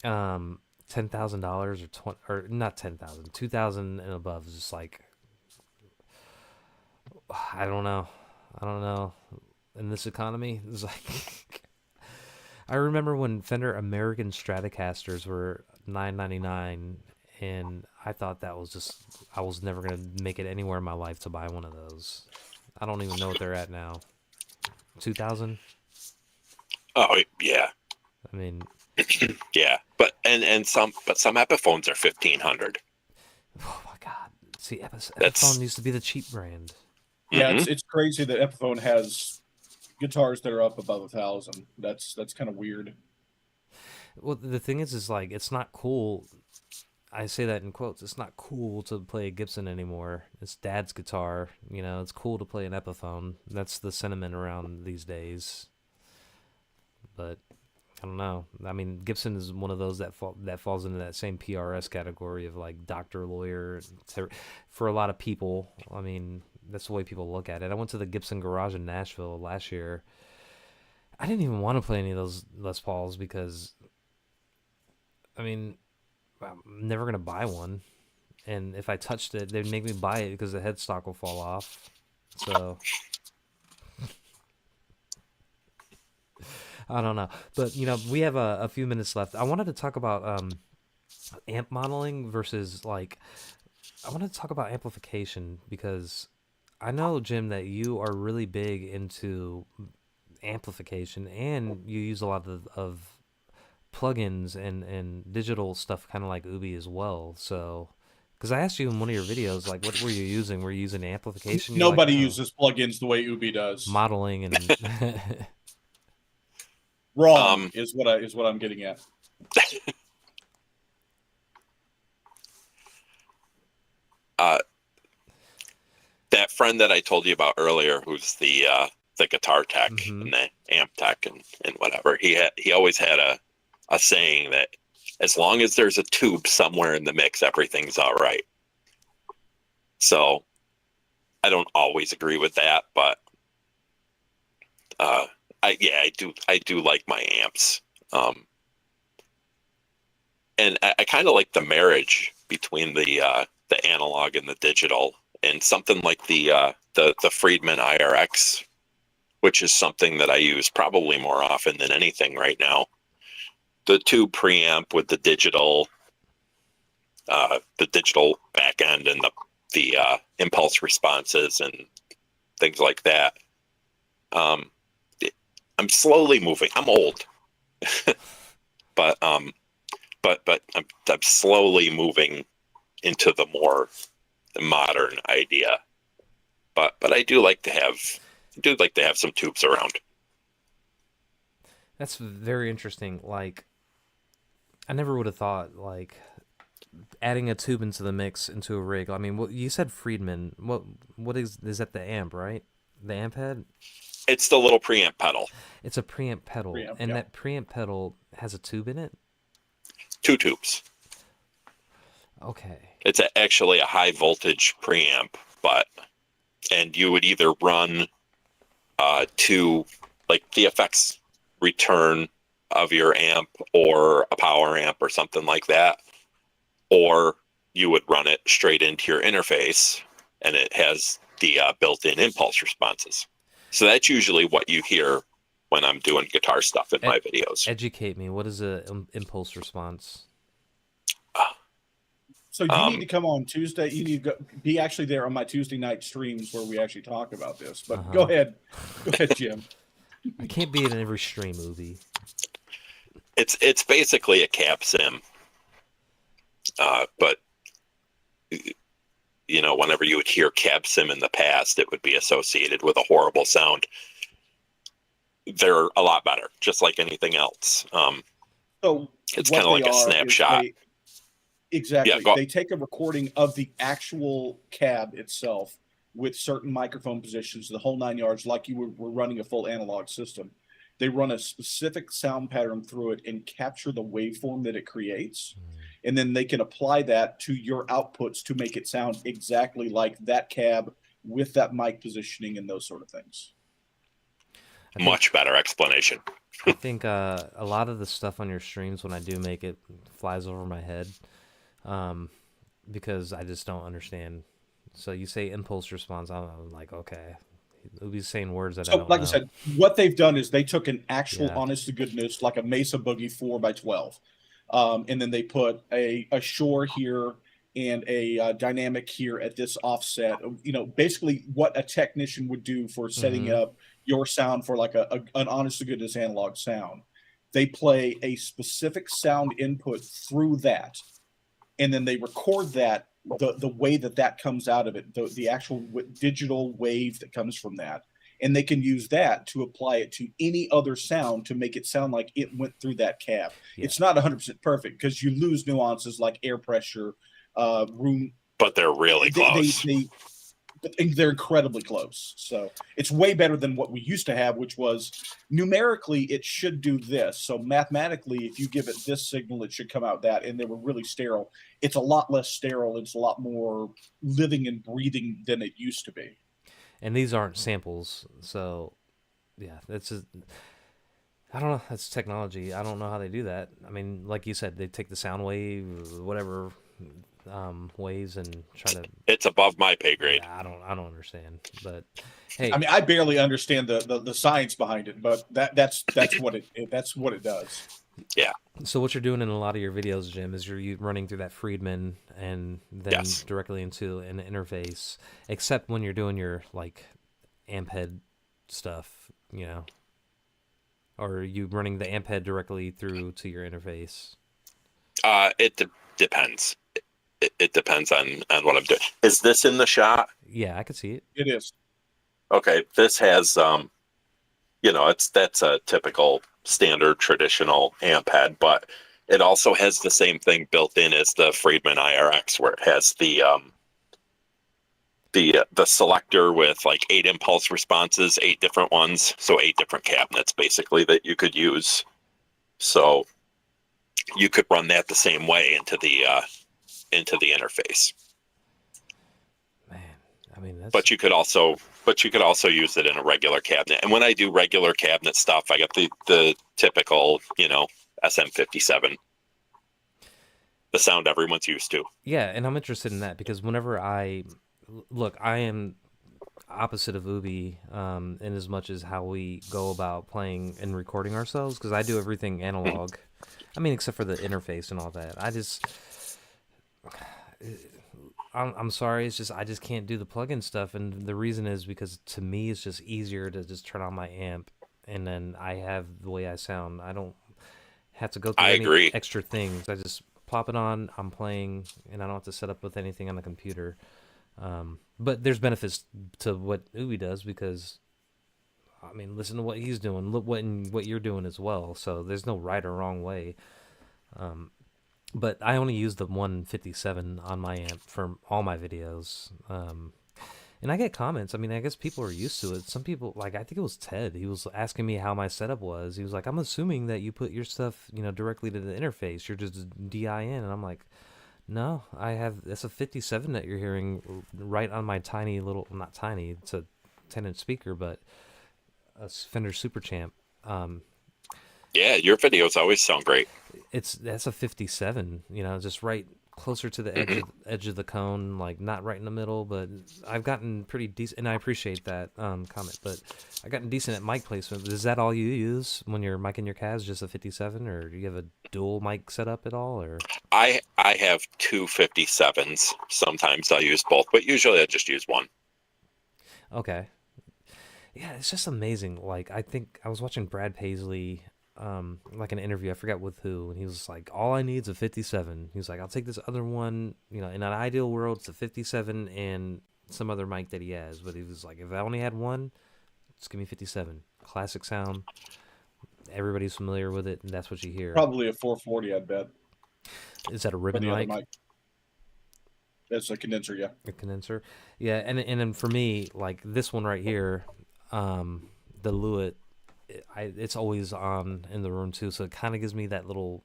$10,000 or not 10,000, 2,000 and above is just like I don't know. In this economy, it's like I remember when Fender American Stratocasters were $9.99, and I thought that was just I was never gonna make it anywhere in my life to buy one of those. I don't even know what they're at now. 2,000. Oh yeah. I mean, yeah, but some Epiphones are 1,500. Oh my God! See, Epiphone used to be the cheap brand. Yeah, it's crazy that Epiphone has guitars that are up above 1,000. That's kind of weird. Well, the thing is like it's not cool. I say that in quotes. It's not cool to play a Gibson anymore. It's Dad's guitar. You know, it's cool to play an Epiphone. That's the sentiment around these days. But I don't know. I mean, Gibson is one of those that falls into that same PRS category of like doctor, lawyer. For a lot of people, I mean, that's the way people look at it. I went to the Gibson garage in Nashville last year. I didn't even want to play any of those Les Pauls because, I mean, I'm never going to buy one. And if I touched it, they'd make me buy it because the headstock will fall off. So I don't know. But, you know, we have a few minutes left. I wanted to talk about amp modeling versus, like, I wanted to talk about amplification because I know, Jim, that you are really big into amplification, and you use a lot of plugins and digital stuff, kind of like Ubie as well. So, because I asked you in one of your videos, like, what were you using? Were you using amplification? You're like, Nobody no, uses plugins the way Ubie does. modeling and Wrong is what I'm getting at. That friend that I told you about earlier, who's the guitar tech and the amp tech and whatever, he always had a saying that as long as there's a tube somewhere in the mix, everything's all right. So I don't always agree with that, but I do like my amps. And I kind of like the marriage between the analog and the digital, and something like the Friedman IRX, which is something that I use probably more often than anything right now. The tube preamp with the digital back end and the impulse responses and things like that. I'm slowly moving. I'm old, but I'm slowly moving into the more modern idea. But I do like to have some tubes around. that's very interesting. Like, I never would have thought like adding a tube into the mix into a rig. I mean, you said Friedman. What is that? The amp, right? The amp head. It's the little preamp pedal. It's a preamp pedal, and yeah. that preamp pedal has a tube in it. 2 tubes. Okay. It's actually a high voltage preamp, and you would either run to like the effects return of your amp or a power amp or something like that, or you would run it straight into your interface, and it has the built-in impulse responses. So that's usually what you hear when I'm doing guitar stuff in my videos. Educate me. What is a impulse response? So you need to come on Tuesday. You need to be actually there on my Tuesday night streams where we actually talk about this. But go ahead, Jim. I can't be in every stream, Ubie. It's basically a cab sim, but whenever you would hear cab sim in the past, it would be associated with a horrible sound. They're a lot better, just like anything else. So it's kind of like a snapshot. Exactly. Yeah, they take a recording of the actual cab itself with certain microphone positions, the whole 9 yards, like you were running a full analog system. They run a specific sound pattern through it and capture the waveform that it creates. And then they can apply that to your outputs to make it sound exactly like that cab with that mic positioning and those sort of things. Much better explanation. I think a lot of the stuff on your streams, when I do make it, flies over my head because I just don't understand. So you say impulse response, I'm like, okay. Ubie's saying words that I don't know. I said, what they've done is they took an actual honest to goodness, like a Mesa Boogie 4x12. And then they put a Shure here and a dynamic here at this offset. Basically what a technician would do for setting up your sound for like an honest to goodness analog sound. They play a specific sound input through that, and then they record that the way that comes out of it, the actual digital wave that comes from that. And they can use that to apply it to any other sound to make it sound like it went through that cab. Yeah. It's not 100% perfect because you lose nuances like air pressure, room. But they're really close. They're incredibly close. So it's way better than what we used to have, which was numerically it should do this. So mathematically, if you give it this signal, it should come out that. And they were really sterile. It's a lot less sterile. It's a lot more living and breathing than it used to be. And these aren't samples, so yeah, I don't know. That's technology. I don't know how they do that. I mean, like you said, they take the sound wave, whatever waves, and try to. It's above my pay grade. Yeah, I don't understand. But hey, I mean, I barely understand the science behind it, but that's what it does. Yeah. So what you're doing in a lot of your videos, Jim, is you're running through that Friedman and then Yes. directly into an interface, except when you're doing your like amp head stuff, you know, or are you running the amp head directly through to your interface? It depends. It depends on what I'm doing. Is this in the shot? Yeah, I could see it. It is. Okay, this has that's a typical standard traditional amp head, but it also has the same thing built in as the Friedman IRX, where it has the selector with like 8 impulse responses, 8 different ones, so 8 different cabinets basically that you could use. So you could run that the same way into the interface. Man, I mean that's But you could also use it in a regular cabinet. And when I do regular cabinet stuff, I got the typical, SM57, the sound everyone's used to. yeah, and I'm interested in that because whenever I look, I am opposite of Ubie in as much as how we go about playing and recording ourselves because I do everything analog. I mean, except for the interface and all that. I'm sorry, it's just I just can't do the plugin stuff, and the reason is because to me it's just easier to just turn on my amp and then I have the way I sound. I don't have to go through I any agree. extra things. I just plop it on, I'm playing, and I don't have to set up with anything on the computer. But there's benefits to what Ubi does because I mean, listen to what he's doing. Look what you're doing as well. So there's no right or wrong way. But I only use the 157 on my amp for all my videos. And I get comments. I mean, I guess people are used to it. Some people, like, I think it was Ted. He was asking me how my setup was. He was like, I'm assuming that you put your stuff, directly to the interface. You're just DIN. And I'm like, no, that's a 57 that you're hearing right on my tiny little, not tiny, it's a 10-inch speaker, but a Fender Super Champ. Yeah, your videos always sound great. That's a 57, just right closer to the Hmm. edge of the cone, like not right in the middle, but I've gotten pretty decent, and I appreciate that comment, but I gotten decent at mic placement. Is that all you use when you're micing your Cas, just a 57, or do you have a dual mic setup at all, or? I have two 57s. Sometimes I use both, but usually I just use one. Okay. Yeah, it's just amazing. Like, I think I was watching Brad Paisley, like an interview, I forgot with who, and he was like, all I need is a 57. He was like, I'll take this other one, in an ideal world, it's a 57 and some other mic that he has. But he was like, if I only had one, just give me 57. Classic sound. Everybody's familiar with it, and that's what you hear. Probably a 440, I'd bet, Is that a for ribbon the other mic? mic. That's a condenser, yeah. A condenser? Yeah, and then for me, like this one right here, the Lewitt, it's always on in the room too, so it kind of gives me that little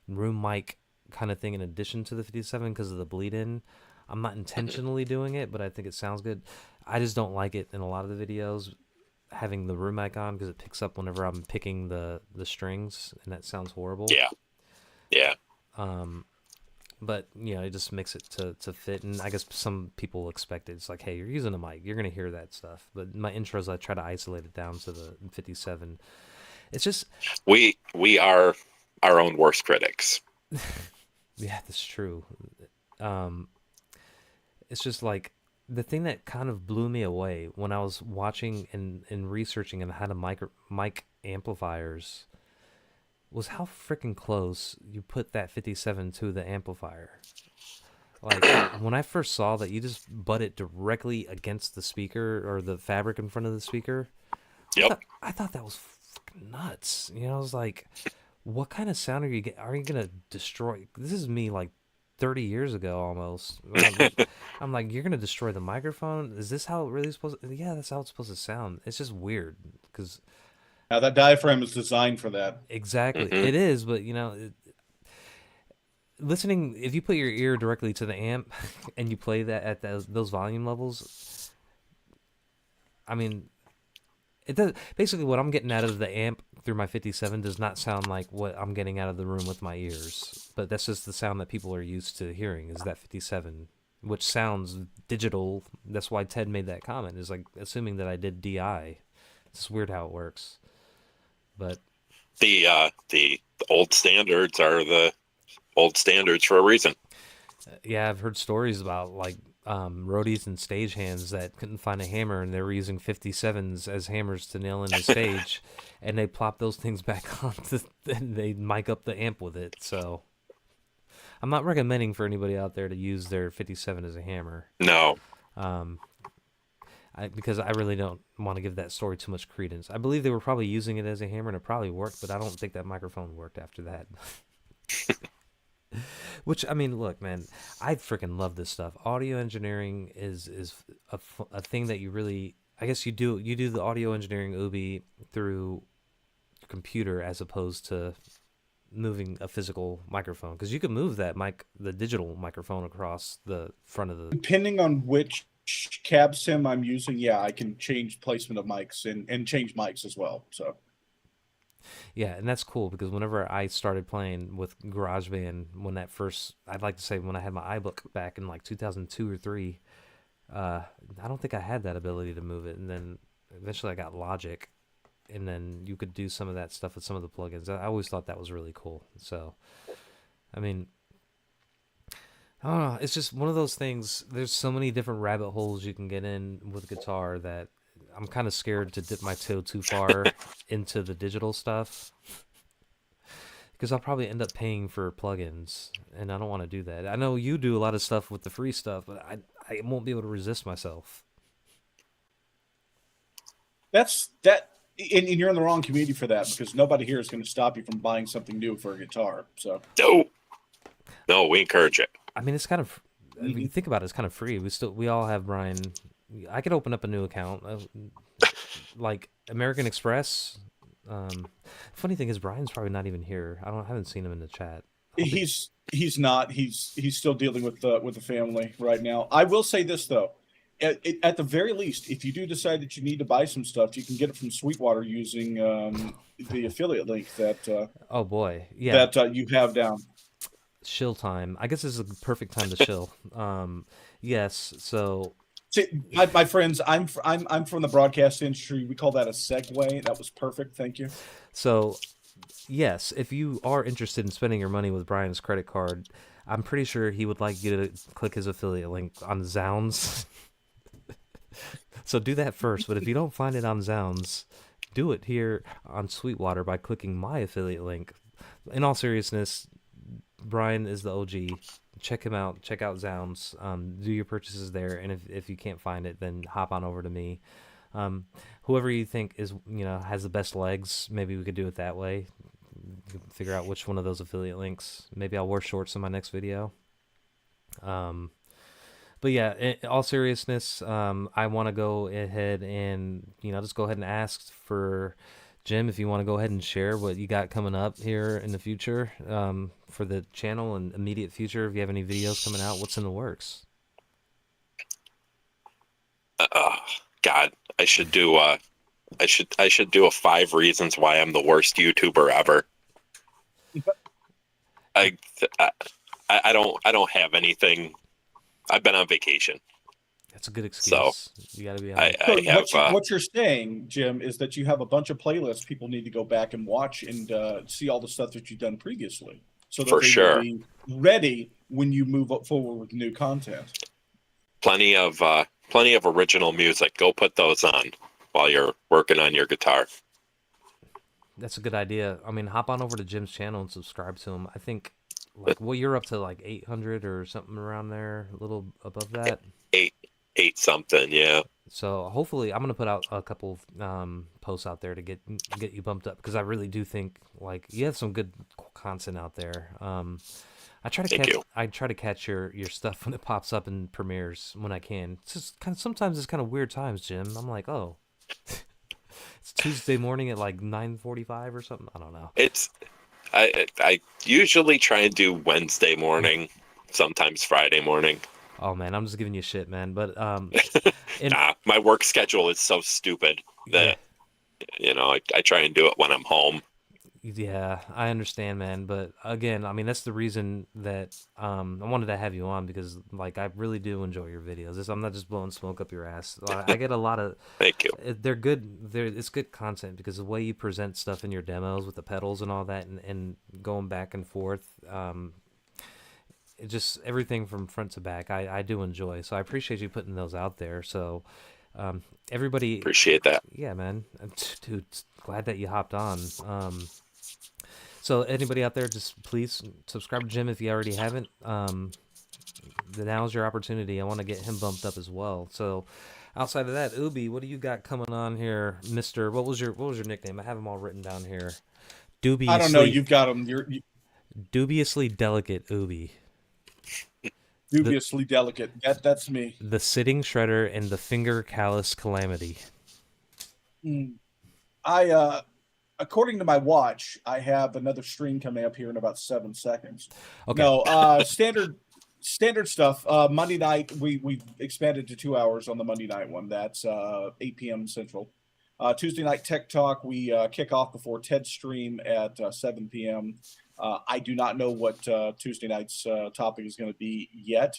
room mic kind of thing in addition to the 57 because of the bleed in. I'm not intentionally doing it, but I think it sounds good. I just don't like it in a lot of the videos having the room mic on because it picks up whenever I'm picking the strings, and that sounds horrible. Yeah, yeah. But it just makes it to fit, and I guess some people expect it. It's like, hey, you're using a mic, you're gonna hear that stuff. But my intros, I try to isolate it down to the 57. It's just, We are our own worst critics. yeah, that's true. Um, it's just like the thing that kind of blew me away when I was watching and researching and how to mic amplifiers was how freaking close you put that 57 to the amplifier. Like when I first saw that you just butt it directly against the speaker or the fabric in front of the speaker, Yep. I thought that was freaking nuts. I was like, what kind of sound are you gonna destroy? This is me like 30 years ago almost. I'm like, you're gonna destroy the microphone? Is this how it really supposed to? Yeah, that's how it's supposed to sound. It's just weird because Now, that diaphragm is designed for that. exactly Hmm. it is, but listening, if you put your ear directly to the amp and you play that at those volume levels, I mean, it does. Basically, what I'm getting out of the amp through my 57 does not sound like what I'm getting out of the room with my ears. But that's just the sound that people are used to hearing is that 57, which sounds digital. That's why Ted made that comment. Is like assuming that I did DI. It's just weird how it works. But The old standards are the old standards for a reason. Yeah, I've heard stories about like roadies and stagehands that couldn't find a hammer and they were using 57s as hammers to nail in the stage, and they plop those things back on and they mic up the amp with it. So I'm not recommending for anybody out there to use their 57 as a hammer. No. Because I really don't want to give that story too much credence. I believe they were probably using it as a hammer and it probably worked, but I don't think that microphone worked after that. Which, I mean, look, man, I freaking love this stuff. Audio engineering is a thing that you really, I guess you do the audio engineering Ubie through your computer as opposed to moving a physical microphone, because you can move the digital microphone across the front of the. Depending on which cab sim I'm using, yeah, I can change placement of mics and change mics as well. So Yeah, and that's cool because whenever I started playing with GarageBand, I'd like to say when I had my iBook back in like 2002 or 3, I don't think I had that ability to move it. And then eventually I got Logic, and then you could do some of that stuff with some of the plugins. I always thought that was really cool. So, I mean, I don't know. It's just one of those things. There's so many different rabbit holes you can get in with guitar that I'm kind of scared to dip my toe too far into the digital stuff, because I'll probably end up paying for plugins, and I don't want to do that. I know you do a lot of stuff with the free stuff, but I won't be able to resist myself. that's that. And you're in the wrong community for that, because nobody here is going to stop you from buying something new for a guitar. So No, we encourage it. I mean, it's kind of, when you think about it, it's kind of free. We all have Brian. I could open up a new account, like American Express. Funny thing is, Brian's probably not even here. I haven't seen him in the chat. He's not. He's still dealing with the family right now. I will say this though, at the very least, if you do decide that you need to buy some stuff, you can get it from Sweetwater using the affiliate link that. Oh boy, yeah. That you have down. Shill time. I guess this is a perfect time to shill. Yes. So. See, my friends, I'm from the broadcast industry. We call that a segue. That was perfect. Thank you. So, yes, if you are interested in spending your money with Brian's credit card, I'm pretty sure he would like you to click his affiliate link on Zounds. So do that first. But if you don't find it on Zounds, do it here on Sweetwater by clicking my affiliate link. In all seriousness, Brian is the OG. Check him out. Check out Zounds. Do your purchases there, and if you can't find it, then hop on over to me. Whoever you think has the best legs, maybe we could do it that way. Figure out which one of those affiliate links. Maybe I'll wear shorts in my next video. But yeah, in all seriousness, I want to go ahead and just go ahead and ask for Jim, if you want to go ahead and share what you got coming up here in the future for the channel and immediate future. If you have any videos coming out, what's in the works? God, I should do a 5 reasons why I'm the worst YouTuber ever. I don't have anything. I've been on vacation. That's a good excuse. So you got to be. What you're saying, Jim, is that you have a bunch of playlists people need to go back and watch and see all the stuff that you've done previously, so that will be ready when you move up forward with new content. Plenty of original music. Go put those on while you're working on your guitar. That's a good idea. I mean, hop on over to Jim's channel and subscribe to him. I think, you're up to like 800 or something around there, a little above that. 8 something, yeah. So hopefully, I'm gonna put out a couple posts out there to get you bumped up, because I really do think you have some good content out there. I try to catch your stuff when it pops up in premieres when I can. It's just sometimes it's kind of weird times, Jim. I'm like, oh, it's Tuesday morning at like 9:45 or something. I don't know. I usually try and do Wednesday morning, sometimes Friday morning. Oh man, I'm just giving you shit, man. But my work schedule is so stupid that I try and do it when I'm home. Yeah, I understand, man. But again, I mean, that's the reason that I wanted to have you on because, like, I really do enjoy your videos. I'm not just blowing smoke up your ass. I get a lot of, Thank you. they're good. It's good content because the way you present stuff in your demos with the pedals and all that, and going back and forth, it just everything from front to back, I do enjoy. So I appreciate you putting those out there. So everybody, Appreciate that. yeah, man, dude, glad that you hopped on. So anybody out there, just please subscribe to Jim if you already haven't. Now's your opportunity. I want to get him bumped up as well. So outside of that, Ubie, what do you got coming on here, Mister? What was your nickname? I have them all written down here. I don't know. Dubiously You've got them. dubiously delicate Ubie. The Dubiously delicate. That's me. the sitting shredder and the finger callus calamity. Mm. I according to my watch, I have another stream coming up here in about 7 seconds. Okay. No, standard stuff. Monday night, we expanded to 2 hours on the Monday night one. That's 8 p.m. Central. Tuesday night Tech Talk, we kick off before Ted's stream at 7 p.m. I do not know what Tuesday night's topic is going to be yet.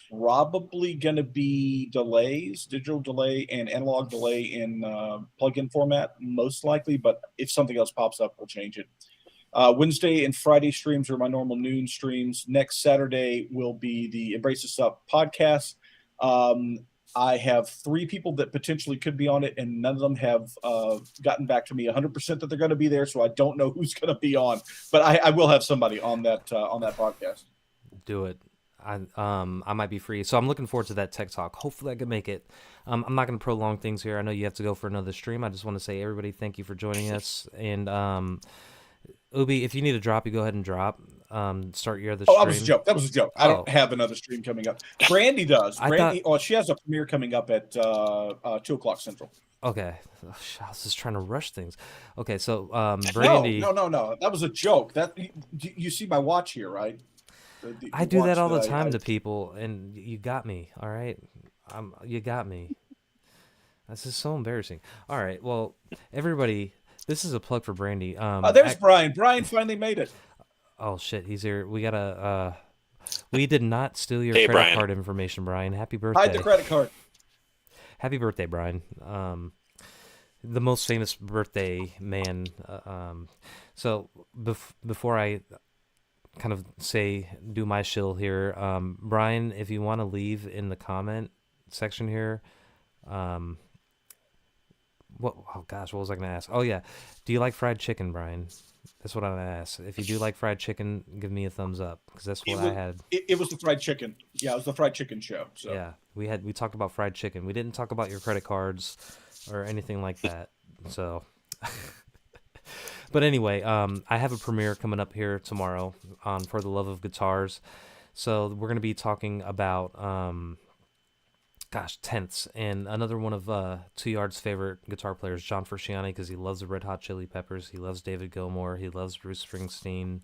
Probably going to be delays, digital delay and analog delay in plug-in format, most likely. But if something else pops up, we'll change it. Wednesday and Friday streams are my normal noon streams. Next Saturday will be the Embrace This Up podcast. I have 3 people that potentially could be on it, and none of them have gotten back to me 100% that they're going to be there. So I don't know who's going to be on, but I will have somebody on that podcast. Do it. I might be free, so I'm looking forward to that Tech Talk. Hopefully, I can make it. I'm not going to prolong things here. I know you have to go for another stream. I just want to say, everybody, thank you for joining us. And Ubie, if you need a drop, you go ahead and drop. Start your other stream. Oh, that was a joke. That was a joke. I don't have another stream coming up. Brandy does. She has a premiere coming up at 2:00 Central. Okay, I was just trying to rush things. Okay, so Brandy. No. That was a joke. That you see my watch here, right? I do that all the time to people, and you got me. All right, you got me. This is so embarrassing. All right, well, everybody, this is a plug for Brandy. There's Brian. Brian finally made it. Oh shit, he's here. We gotta. We did not steal your credit card information, Brian. Happy birthday. Hide the credit card. Happy birthday, Brian. The most famous birthday man. So before I kind of do my shill here, Brian, if you want to leave in the comment section here, oh gosh, what was I gonna ask? Oh yeah, do you like fried chicken, Brian? That's what I'm gonna ask. If you do like fried chicken, give me a thumbs up, because that's what I had. It was the fried chicken. Yeah, it was the fried chicken show. So yeah, we talked about fried chicken. We didn't talk about your credit cards or anything like that. So but anyway, I have a premiere coming up here tomorrow on For the Love of Guitars. So we're going to be talking about, tenths. And another one of 2 Yard's favorite guitar players, John Frusciante, because he loves the Red Hot Chili Peppers. He loves David Gilmour. He loves Bruce Springsteen.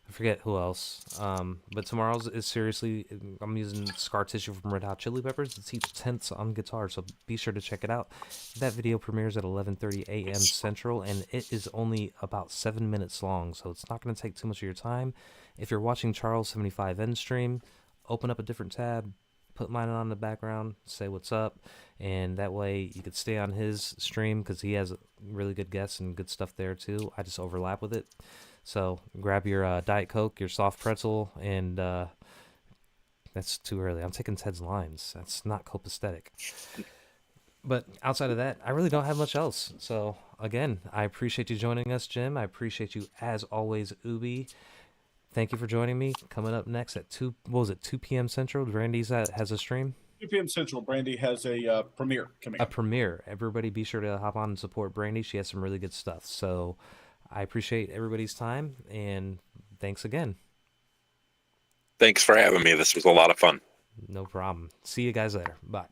I forget who else. But tomorrow's is seriously, I'm using scar tissue from Red Hot Chili Peppers to teach tenths on guitar, so be sure to check it out. That video premieres at 11:30 a.m. Central, and it is only about 7 minutes long, so it's not going to take too much of your time. If you're watching Charles 75N stream, open up a different tab, put mine on in the background, say what's up, and that way you could stay on his stream, because he has really good guests and good stuff there too. I just overlap with it. So grab your Diet Coke, your soft pretzel, and that's too early. I'm taking Ted's lines. That's not copacetic. But outside of that, I really don't have much else. So again, I appreciate you joining us, Jim. I appreciate you as always, Ubie. Thank you for joining me. Coming up next at 2 p.m. Central, Brandy's has a stream. 2 p.m. Central, Brandy has a premiere coming up. A premiere. Everybody be sure to hop on and support Brandy. She has some really good stuff. So I appreciate everybody's time, and thanks again. Thanks for having me. This was a lot of fun. No problem. See you guys later. Bye.